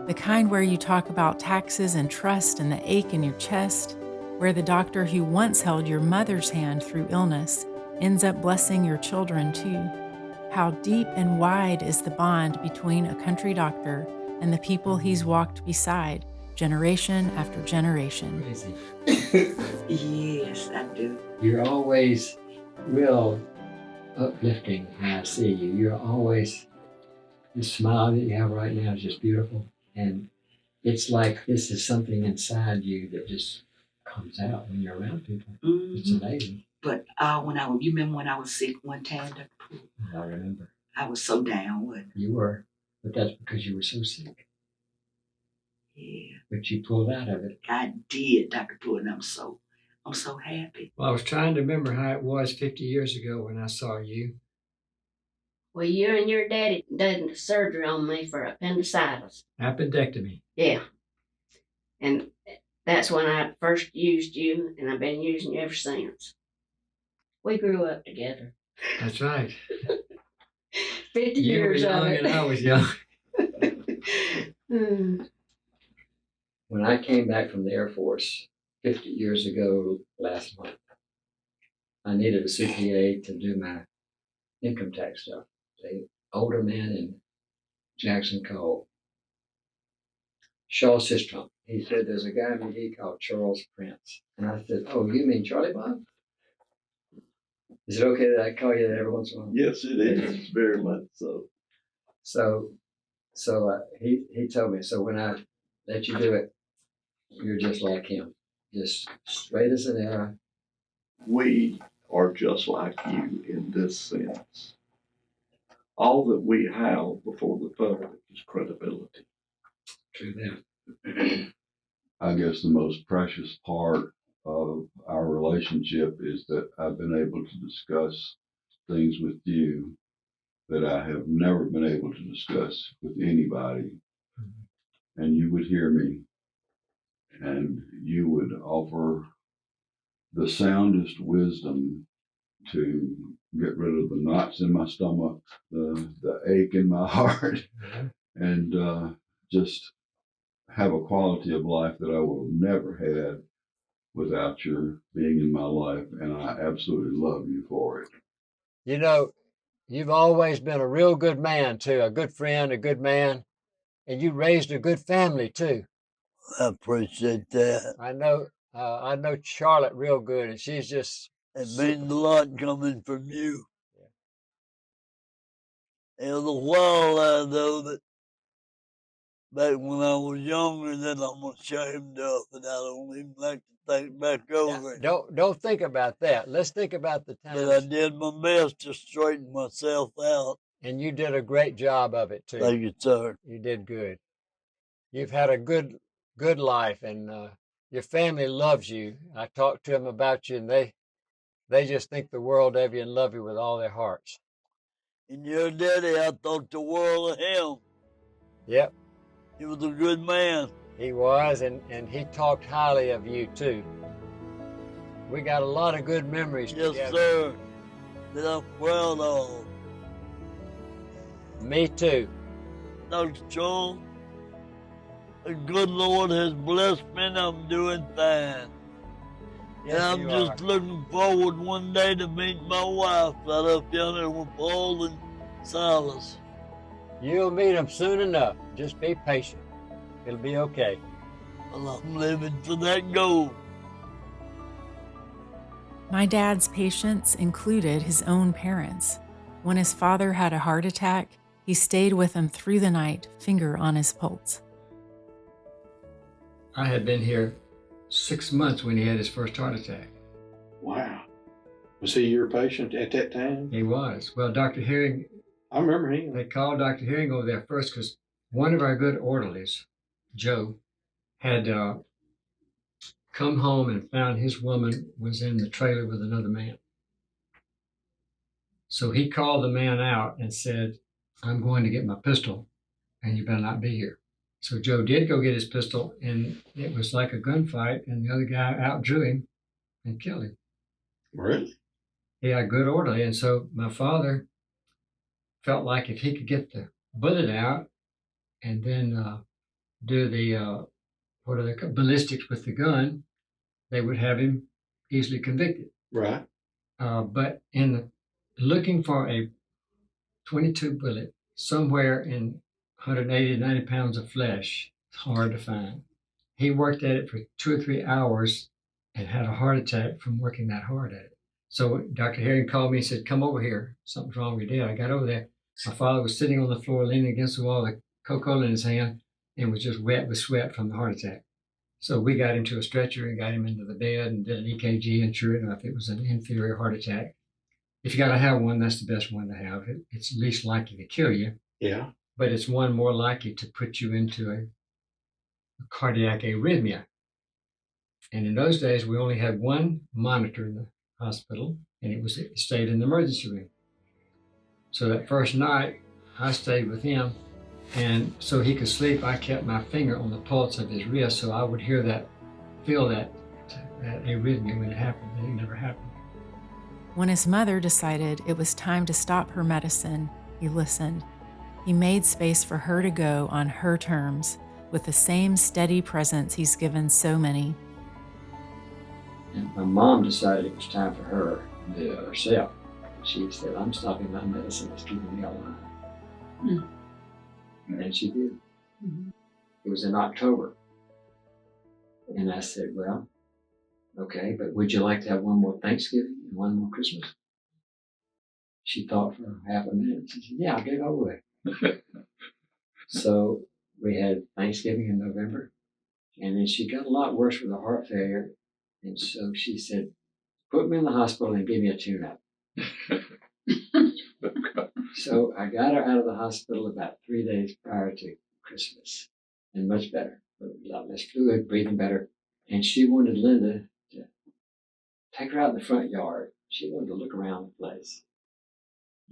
The kind where you talk about taxes and trust and the ache in your chest, where the doctor who once held your mother's hand through illness ends up blessing your children too. how deep and wide is the bond between a country doctor and the people he's walked beside, generation after generation. Crazy. Yes, I do. You're always real uplifting when I see you. You're always, the smile that you have right now is just beautiful. And it's like this is something inside you that just comes out when you're around people. It's amazing. But you remember when I was sick one time, Dr. Pruitt? I remember. I was so down with it. You were, but that's because you were so sick. Yeah, But you pulled out of it. I did, Dr. Pruitt, and I'm so happy. Well, I was trying to remember how it was 50 years ago when I saw you. Well, you and your daddy did the surgery on me for appendicitis. Appendectomy. Yeah. And that's when I first used you, and I've been using you ever since. We grew up together. That's right. 50 You were years of young it. and I was young. When I came back from the Air Force 50 years ago last month, I needed a CPA to do my income tax stuff. The older man in Jackson called Shaw Sistrom. He said, there's a guy in Magee called Charles Prince. And I said, oh, you mean Charlie Bob? Is it okay that I call you that every once in a while? Yes, it is, very much so. So he told me, so when I let you do it, you're just like him, just straight as an arrow. We are just like you in this sense. All that we have before the public is credibility. True that. I guess the most precious part of our relationship is that I've been able to discuss things with you that I have never been able to discuss with anybody. And you would hear me and you would offer the soundest wisdom to get rid of the knots in my stomach, the ache in my heart, and just have a quality of life that I would have never had without your being in my life. And I absolutely love you for it. You know, you've always been a real good man, too, a good friend, a good man, and you raised a good family, too. I appreciate that. I know Charlotte real good, and she's just... It means a lot coming from you. It was a while though that back when I was younger that I'm ashamed of, and I don't even like to think back over it. Don't think about that. Let's think about the times. But I did my best to straighten myself out. And you did a great job of it, too. Thank you, sir. You did good. You've had a good life, and your family loves you. I talked to them about you, and they just think the world of you and love you with all their hearts. And your daddy, I thought the world of him. Yep. He was a good man. He was, and he talked highly of you, too. We got a lot of good memories together. Yes, sir. That I'm proud of. Me, too. Dr. Charles, the good Lord has blessed me and I'm doing fine. Yes, and I'm just looking forward one day to meet my wife right up yonder with Paul and Silas. You'll meet them soon enough. Just be patient. It'll be okay. Well, I'm living for that goal. My dad's patients included his own parents. When his father had a heart attack, he stayed with him through the night, finger on his pulse. I had been here 6 months when he had his first heart attack. Wow. Was he your patient at that time? He was. Well, Dr. Herring... I remember him. They called Dr. Herring over there first because one of our good orderlies, Joe, had come home and found his woman was in the trailer with another man. So he called the man out and said, I'm going to get my pistol and you better not be here. So Joe did go get his pistol, and it was like a gunfight, and the other guy outdrew him and killed him. Really? He had a good orderly, and so my father felt like if he could get the bullet out and then do the, ballistics with the gun, they would have him easily convicted. Right. But in looking for a .22 bullet somewhere in 180 to 90 pounds of flesh. It's hard to find. He worked at it for 2 or 3 hours and had a heart attack from working that hard at it. So Dr. Herring called me and said, come over here. Something's wrong with your dad. I got over there. My father was sitting on the floor, leaning against the wall, with Coca-Cola in his hand, and was just wet with sweat from the heart attack. So we got him to a stretcher and got him into the bed and did an EKG, and sure enough, it was an inferior heart attack. If you got to have one, that's the best one to have. It's least likely to kill you. Yeah. But it's one more likely to put you into a cardiac arrhythmia. And in those days, we only had one monitor in the hospital, and it stayed in the emergency room. So that first night, I stayed with him, and so he could sleep, I kept my finger on the pulse of his wrist, so I would feel that arrhythmia when it happened. It never happened. When his mother decided it was time to stop her medicine, he listened. He made space for her to go on her terms, with the same steady presence he's given so many. And my mom decided it was time for her herself. She said, I'm stopping my medicine. It's keeping me alive. Mm-hmm. And she did. Mm-hmm. It was in October. And I said, well, okay, but would you like to have one more Thanksgiving and one more Christmas? She thought for half a minute. She said, yeah, I'll get over it. So we had Thanksgiving in November. And then she got a lot worse with her heart failure. And so she said, put me in the hospital and give me a tune-up. So I got her out of the hospital about 3 days prior to Christmas, and much better, a lot less fluid, breathing better. And she wanted Linda to take her out in the front yard. She wanted to look around the place.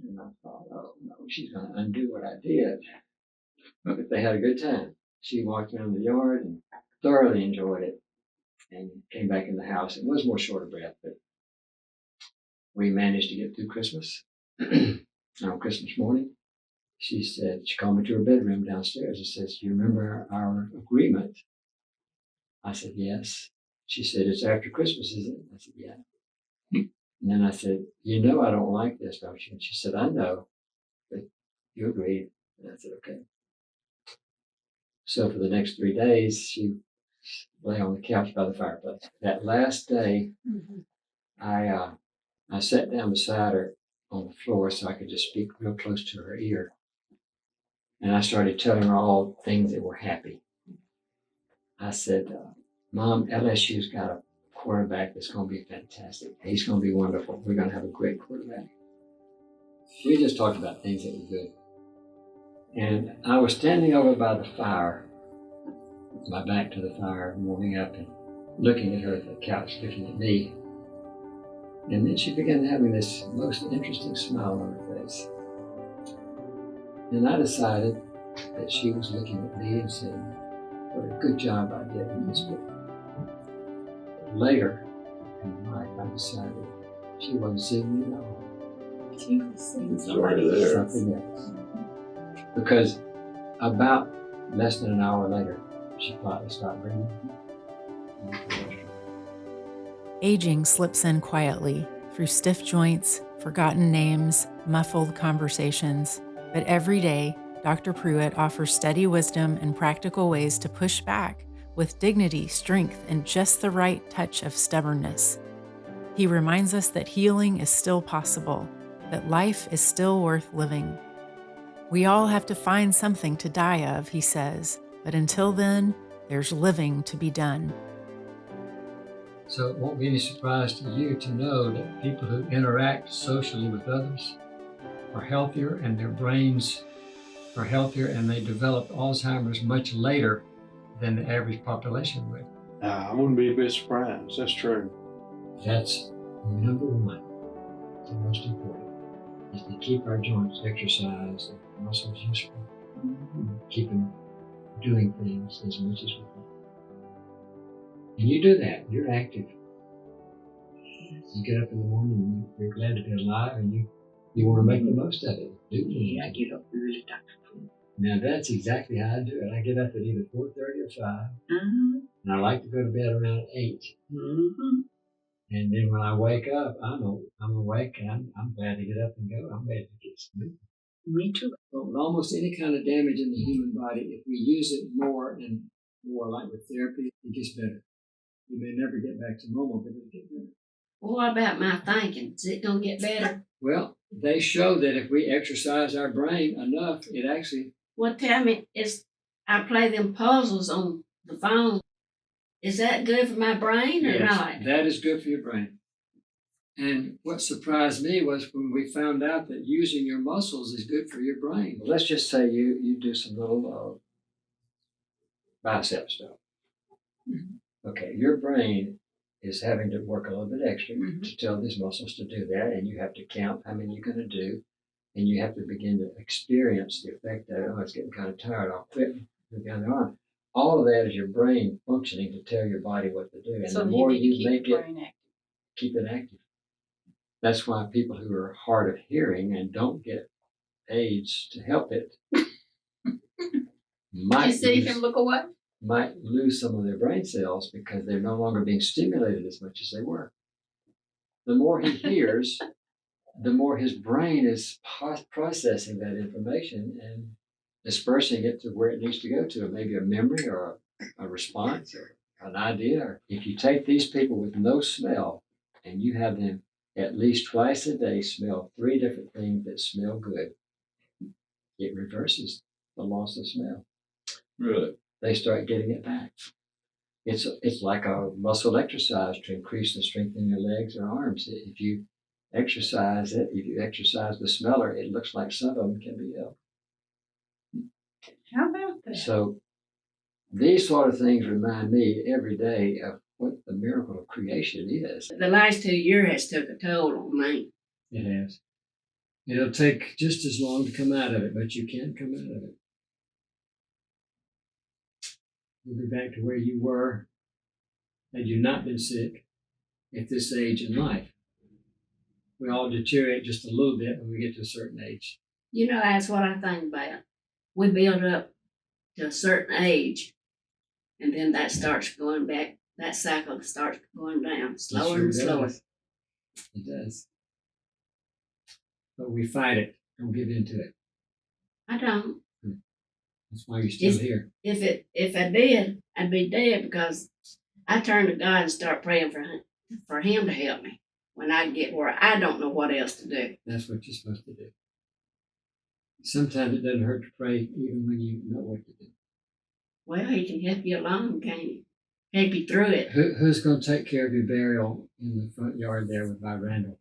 And I thought, oh no, she's going to undo what I did. But they had a good time. She walked around the yard and thoroughly enjoyed it and came back in the house. It was more short of breath, but we managed to get through Christmas. On Christmas morning, she called me to her bedroom downstairs and says, do you remember our agreement? I said, yes. She said, it's after Christmas, isn't it? I said, yeah. And then I said, you know I don't like this, don't you? And she said, I know, but you agreed. And I said, okay. So for the next 3 days, she lay on the couch by the fireplace. That last day, I sat down beside her on the floor so I could just speak real close to her ear. And I started telling her all things that were happy. I said, Mom, LSU's got a quarterback that's going to be fantastic. He's going to be wonderful. We're going to have a great quarterback. We just talked about things that were good. And I was standing over by the fire, with my back to the fire, warming up and looking at her at the couch, looking at me. And then she began having this most interesting smile on her face. And I decided that she was looking at me and saying, what a good job I did in this book. But later in life, I decided she wasn't seeing me at all. She was seeing Something else. Because about less than an hour later, she quietly stopped breathing. Aging slips in quietly through stiff joints, forgotten names, muffled conversations. But every day, Dr. Pruitt offers steady wisdom and practical ways to push back with dignity, strength, and just the right touch of stubbornness. He reminds us that healing is still possible, that life is still worth living. We all have to find something to die of, he says, but until then, there's living to be done. So it won't be any surprise to you to know that people who interact socially with others are healthier, and their brains are healthier, and they develop Alzheimer's much later than the average population would. I wouldn't be a bit surprised. That's true. That's number one. The most important is to keep our joints exercised and muscles useful. Keep them doing things as much as we can. And you do that, you're active. You get up in the morning and you're glad to be alive, and you want to make the most of it. Yeah, I get up early, Dr. Pruitt. Now that's exactly how I do it. I get up at either 4:30 or 5, and I like to go to bed around 8. And then when I wake up, I'm awake, and I'm glad to get up and go. I'm ready to get moving. Me too. But with almost any kind of damage in the human body, if we use it more and more, like with therapy, it gets better. You may never get back to normal, but it'll get better. Well, what about my thinking? Is it gonna get better? Well, they show that if we exercise our brain enough, it actually. Well, tell me, I play them puzzles on the phone. Is that good for my brain or not? That is good for your brain. And what surprised me was when we found out that using your muscles is good for your brain. Well, let's just say you do some little bicep stuff. Mm-hmm. Okay, your brain is having to work a little bit extra to tell these muscles to do that, and you have to count how many you're going to do, and you have to begin to experience the effect that, oh, it's getting kind of tired, I'll quit, move down the arm. All of that is your brain functioning to tell your body what to do. And So the more you you make it, active. keep it active. That's why people who are hard of hearing and don't get aids to help it might lose some of their brain cells because they're no longer being stimulated as much as they were. The more he hears, the more his brain is processing that information and dispersing it to where it needs to go to, maybe a memory or a response or an idea. If you take these people with no smell and you have them at least twice a day smell 3 different things that smell good, it reverses the loss of smell. Really? They start getting it back. It's like a muscle exercise to increase the strength in your legs or arms. If you exercise it, if you exercise the smeller, it looks like some of them can be ill. How about that? So these sort of things remind me every day of what the miracle of creation is. The last 2 years has took a toll on me. It has. It'll take just as long to come out of it, but you can come out of it. You'll be back to where you were had you not been sick at this age in life. We all deteriorate just a little bit when we get to a certain age. You know, that's what I think about. We build up to a certain age, and then that starts going back. That cycle starts going down slower and slower. It does. But we fight it. Don't give in to it. I don't. That's why you're still here. If I did, I'd be dead because I turn to God and start praying for Him to help me when I get where I don't know what else to do. That's what you're supposed to do. Sometimes it doesn't hurt to pray even when you know what to do. Well, He can help you along, can't He? Help you through it. Who's going to take care of your burial in the front yard there with my Randall?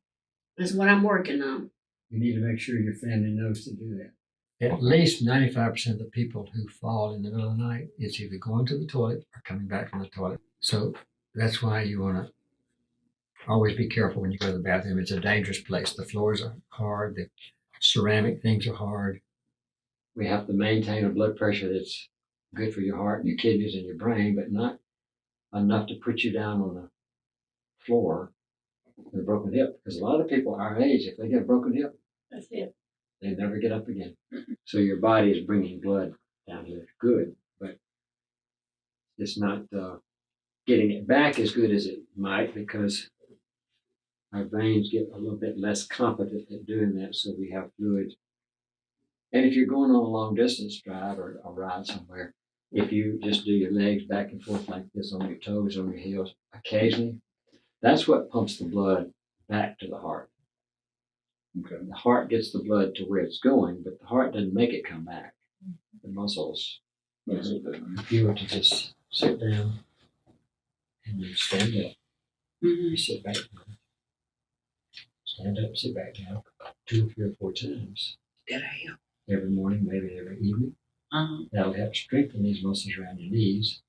That's what I'm working on. You need to make sure your family knows to do that. At least 95% of the people who fall in the middle of the night is either going to the toilet or coming back from the toilet. So that's why you want to always be careful when you go to the bathroom. It's a dangerous place. The floors are hard. The ceramic things are hard. We have to maintain a blood pressure that's good for your heart and your kidneys and your brain, but not enough to put you down on the floor with a broken hip. Because a lot of people our age, if they get a broken hip, That's it. they never get up again. So your body is bringing blood down here. Good, but it's not getting it back as good as it might because our veins get a little bit less competent at doing that, so we have fluid. And if you're going on a long distance drive or a ride somewhere, if you just do your legs back and forth like this on your toes, on your heels, occasionally, that's what pumps the blood back to the heart. Okay. The heart gets the blood to where it's going, but the heart doesn't make it come back. The muscles. If you were to just sit down and you stand up, you sit back down. Stand up, sit back down 2 or 3 or 4 times. That'll help. Every morning, maybe every evening. That'll help strengthen these muscles around your knees.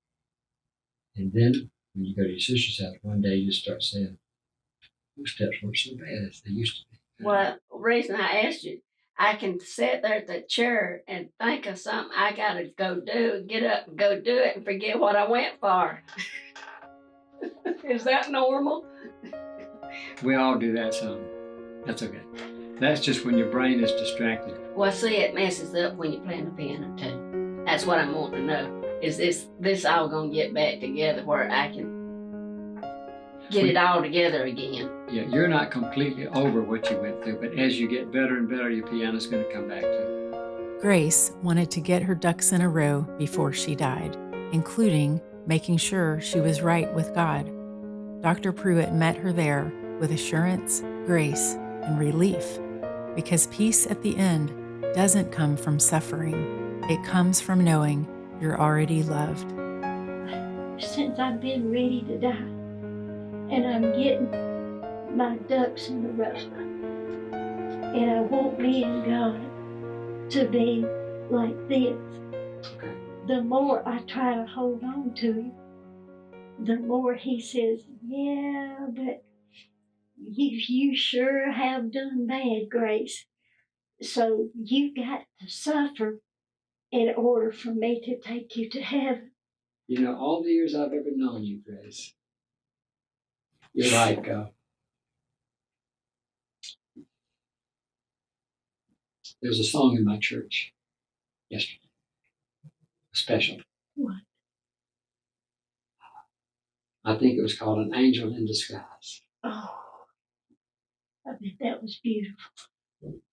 And then when you go to your sister's house, one day you start saying, those steps weren't so bad as they used to be. Well, the reason I asked you, I can sit there at the chair and think of something I got to go do, get up and go do it and forget what I went for. Is that normal? We all do that some. That's okay. That's just when your brain is distracted. Well, see, it messes up when you're playing the piano too. That's what I'm wanting to know. Is this all going to get back together where I can? get it all together again. Yeah, you're not completely over what you went through, but as you get better and better, your piano's going to come back to. Grace wanted to get her ducks in a row before she died, including making sure she was right with God. Dr. Pruitt met her there with assurance, grace, and relief, because peace at the end doesn't come from suffering. It comes from knowing you're already loved. Since I've been ready to die, and I'm getting my ducks in a row, and I want me and God to be like this. The more I try to hold on to him, the more he says, yeah, but you sure have done bad, Grace. So you got to suffer in order for me to take you to heaven. You know, all the years I've ever known you, Grace, you're like, there's a song in my church yesterday, special. What? I think it was called An Angel in Disguise. Oh, I bet that was beautiful.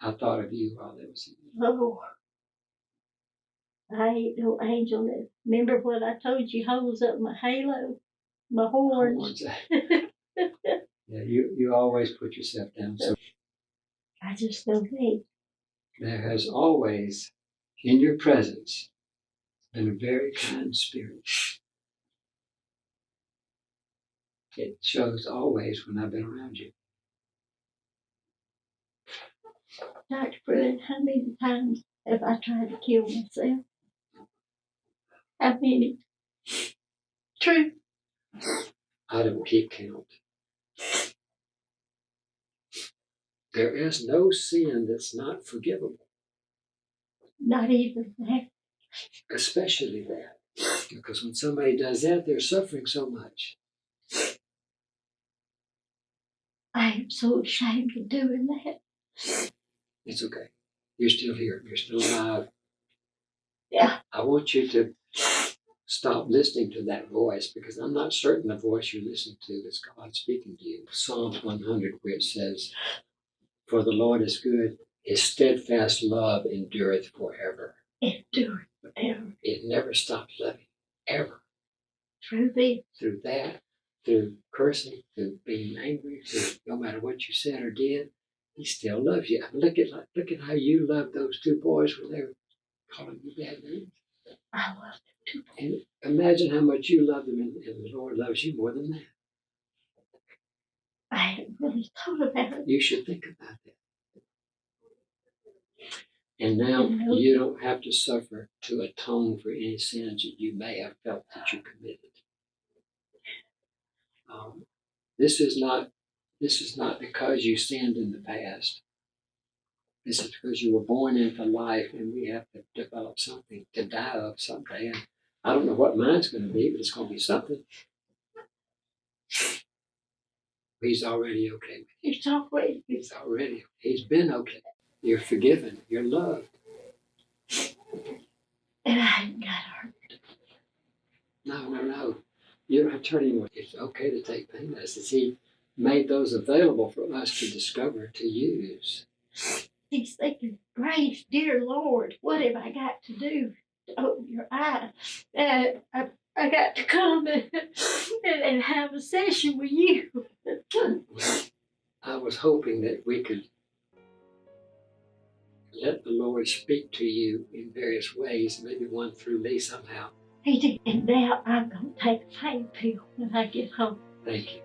I thought of you while it was. Oh, I ain't no angel. Remember what I told you holds up my halo, my horns. Yeah, you always put yourself down. So I just don't think. there has always, in your presence, been a very kind spirit. It shows always when I've been around you. Dr. Pruitt, how many times have I tried to kill myself? How many? True. I don't keep count. There is no sin that's not forgivable, Not even that. especially that. Because when somebody does that, they're suffering so much. I am so ashamed of doing that. It's okay. You're still here. You're still alive. Yeah. I want you to stop listening to that voice, because I'm not certain the voice you're listening to is God speaking to you. Psalms 100, where it says, "For the Lord is good, his steadfast love endureth forever." Endure forever. It never stops loving, ever. Through this. Through that, through cursing, through being angry, through no matter what you said or did, he still loves you. Look at how you loved those two boys when they were calling you bad names. I love them too. And imagine how much you love them, and the Lord loves you more than that. I hadn't really thought about it. You should think about that. And now you don't have to suffer to atone for any sins that you may have felt that you committed. This is not because you sinned in the past. This is because you were born into life, and we have to develop something to die of someday. And I don't know what mine's going to be, but it's going to be something. He's already okay. It's already. He's been okay. You're forgiven. You're loved. And I ain't got hurt. No. You don't have to turn anymore. It's okay to take pain medicines. He made those available for us to discover, to use. He's thinking, Grace, dear Lord, what have I got to do to open your eyes? I got to come and have a session with you. I was hoping that we could let the Lord speak to you in various ways, maybe one through me somehow. He did, and now I'm going to take a pain pill when I get home. Thank you.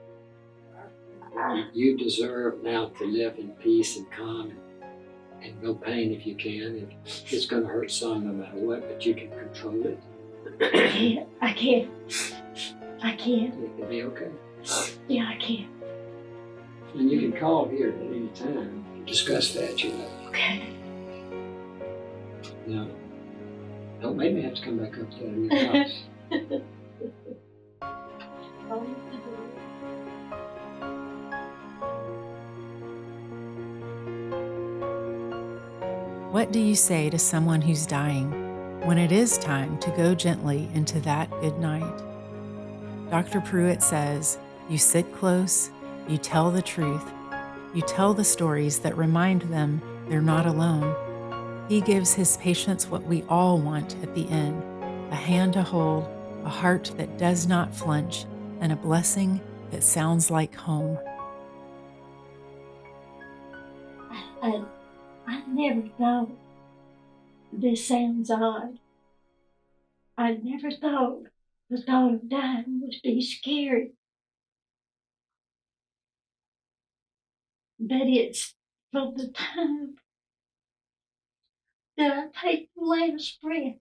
You deserve now to live in peace and calm and no pain if you can. And it's going to hurt some no matter what, but you can control it. I can. It can be okay. Yeah, I can. And you can call here at any time to discuss that, you know. Okay. No. Don't make me have to come back up to your house. What do you say to someone who's dying when it is time to go gently into that good night? Dr. Pruitt says, You sit close, you tell the truth, you tell the stories that remind them they're not alone. He gives his patients what we all want at the end: a hand to hold, a heart that does not flinch, and a blessing that sounds like home. I never thought, this sounds odd, I never thought the thought of dying would be scary. But it's from the time that I take the last breath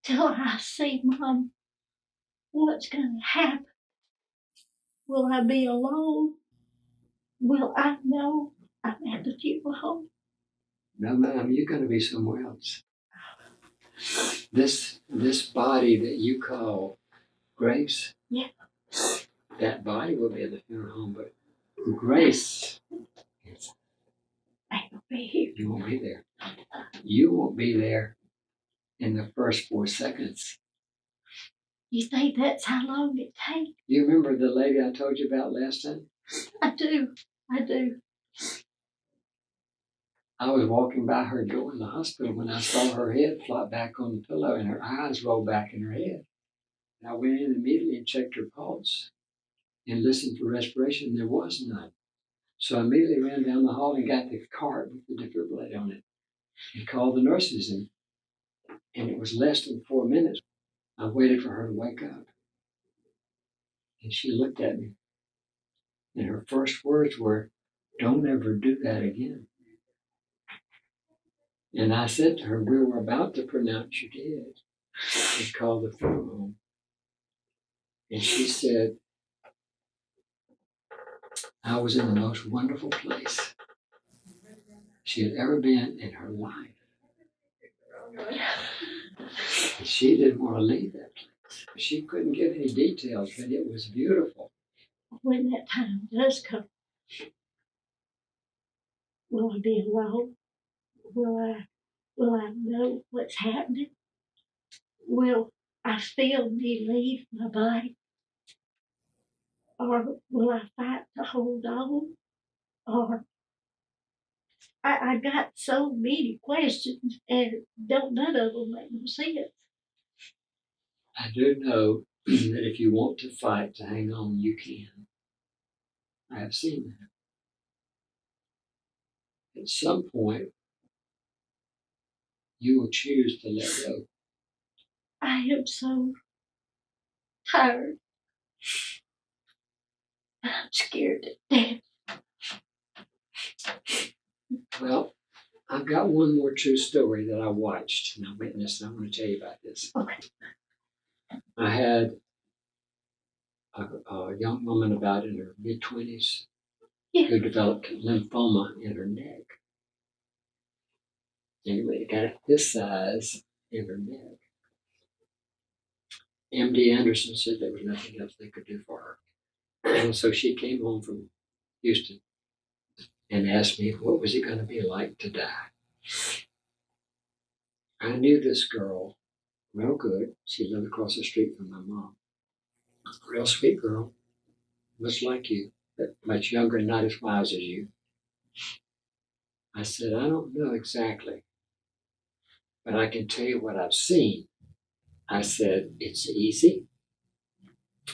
till I see Mom, what's going to happen? Will I be alone? Will I know I'm at the funeral home? No, ma'am, you're going to be somewhere else. This body that you call Grace, Yeah. that body will be at the funeral home, but Grace, I will be here. you won't be there. You won't be there in the first 4 seconds. You think that's how long it takes? You remember the lady I told you about last time? I do. I was walking by her door in the hospital when I saw her head flop back on the pillow and her eyes roll back in her head. And I went in immediately and checked her pulse and listened for respiration. There was none. So I immediately ran down the hall and got the cart with the defibrillator on it and called the nurses. And it was less than 4 minutes. I waited for her to wake up. And she looked at me. And her first words were, "Don't ever do that again." And I said to her, "We were about to pronounce you dead and call the funeral home." And she said, "I was in the most wonderful place she had ever been in her life." And she didn't want to leave that place. She couldn't give any details, but it was beautiful. When that time does come, will I be alone? Will I know what's happening? Will I feel me leave my body? Or will I fight to hold on? Or I got so many questions and none of them make no sense. I do know that if you want to fight to hang on, you can. I have seen that. At some point, you will choose to let go. I am so tired. I'm scared to death. Well, I've got one more true story that I watched and I witnessed, and I want to tell you about this. Okay. I had a young woman about in her mid-20s who developed lymphoma in her neck. Anyway, it got this size in her neck. MD Anderson said there was nothing else they could do for her. And so she came home from Houston and asked me what was it going to be like to die. I knew this girl real good. She lived across the street from my mom. Real sweet girl, much like you, but much younger and not as wise as you. I said, "I don't know exactly, but I can tell you what I've seen." I said, "It's easy.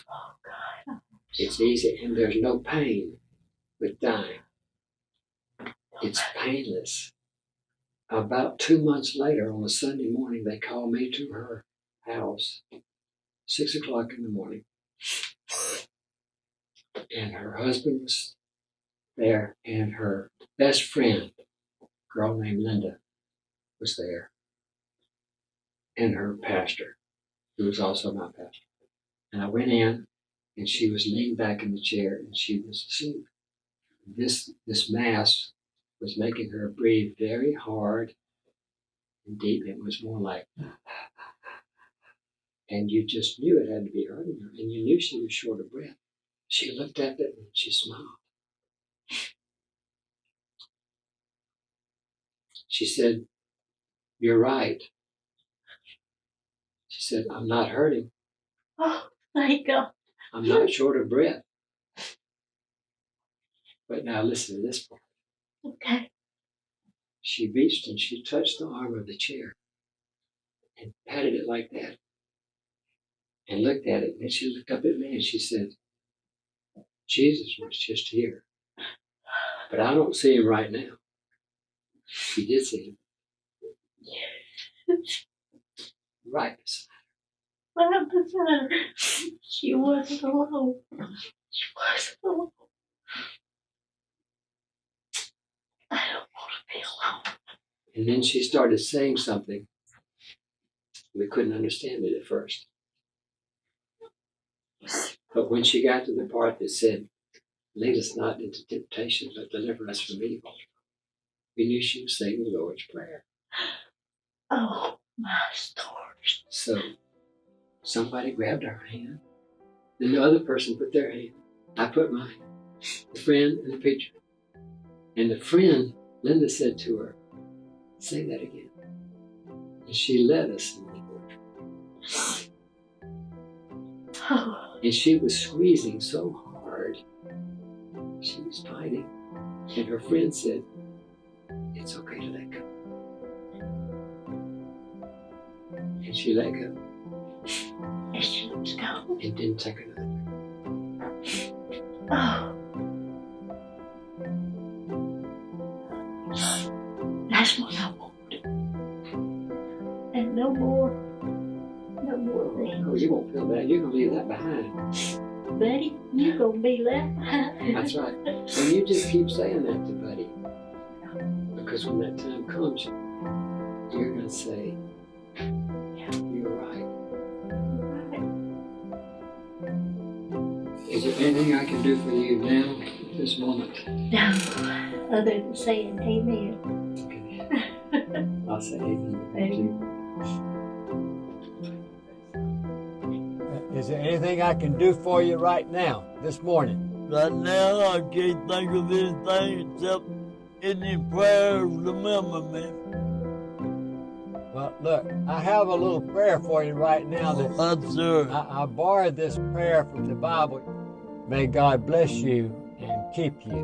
Oh, God. It's easy, and there's no pain with dying. It's painless." About 2 months later, on a Sunday morning, they called me to her house, 6 o'clock in the morning. And her husband was there, and her best friend, a girl named Linda, was there, and her pastor, who was also my pastor. And I went in, and she was leaned back in the chair, and she was asleep. This mass was making her breathe very hard and deep. It was more like, and you just knew it had to be hurting her, and you knew she was short of breath. She looked at it and she smiled. She said, "You're right." She said, "I'm not hurting." Oh, thank God. I'm not short of breath. But now listen to this part. Okay. She reached and she touched the arm of the chair and patted it like that and looked at it. And she looked up at me and she said, Jesus was just here. But I don't see him right now. She did see him. Right beside Right beside her. She wasn't alone. She wasn't alone. I don't want to be alone. And then she started saying something. We couldn't understand it at first. But when she got to the part that said, lead us not into temptation, but deliver us from evil, we knew she was saying the Lord's Prayer. Oh, my stars. So somebody grabbed her hand. Then the other person put their hand. I put mine. The friend and the preacher. And the friend, Linda said to her, say that again. And she led us in the Lord. Oh. And she was squeezing so hard. She was fighting. And her friend said, it's okay to let go. And she let go. And she was gone. And didn't take another. Oh. That's what I want. And no more things. Oh, you won't feel bad. You're going to leave that behind. Buddy, you're going to be left behind. That's right. And you just keep saying that to Buddy. Because when that time comes, you're going to say, you're right. Is there anything I can do for you now, at this moment? No, other than saying amen. Okay. I'll say amen. Thank you. Is there anything I can do for you right now, this morning? Right now, I can't think of anything except any prayers remember me. Well, look, I have a little prayer for you right now. That's sure. I borrowed this prayer from the Bible. May God bless you and keep you.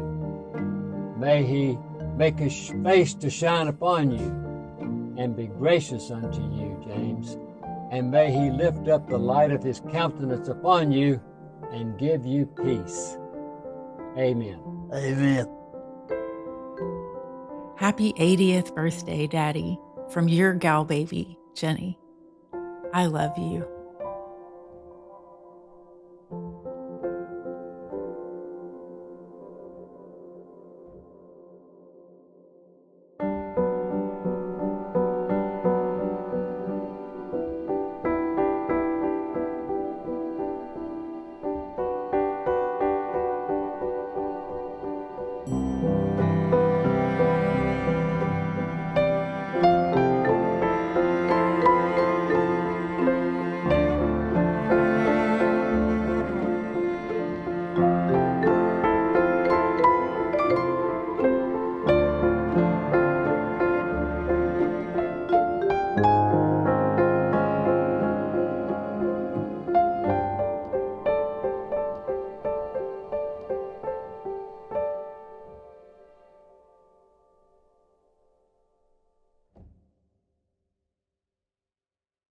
May he make his face to shine upon you and be gracious unto you, James. And may he lift up the light of his countenance upon you and give you peace. Amen. Amen. Happy 80th birthday, Daddy, from your gal baby, Jenny. I love you.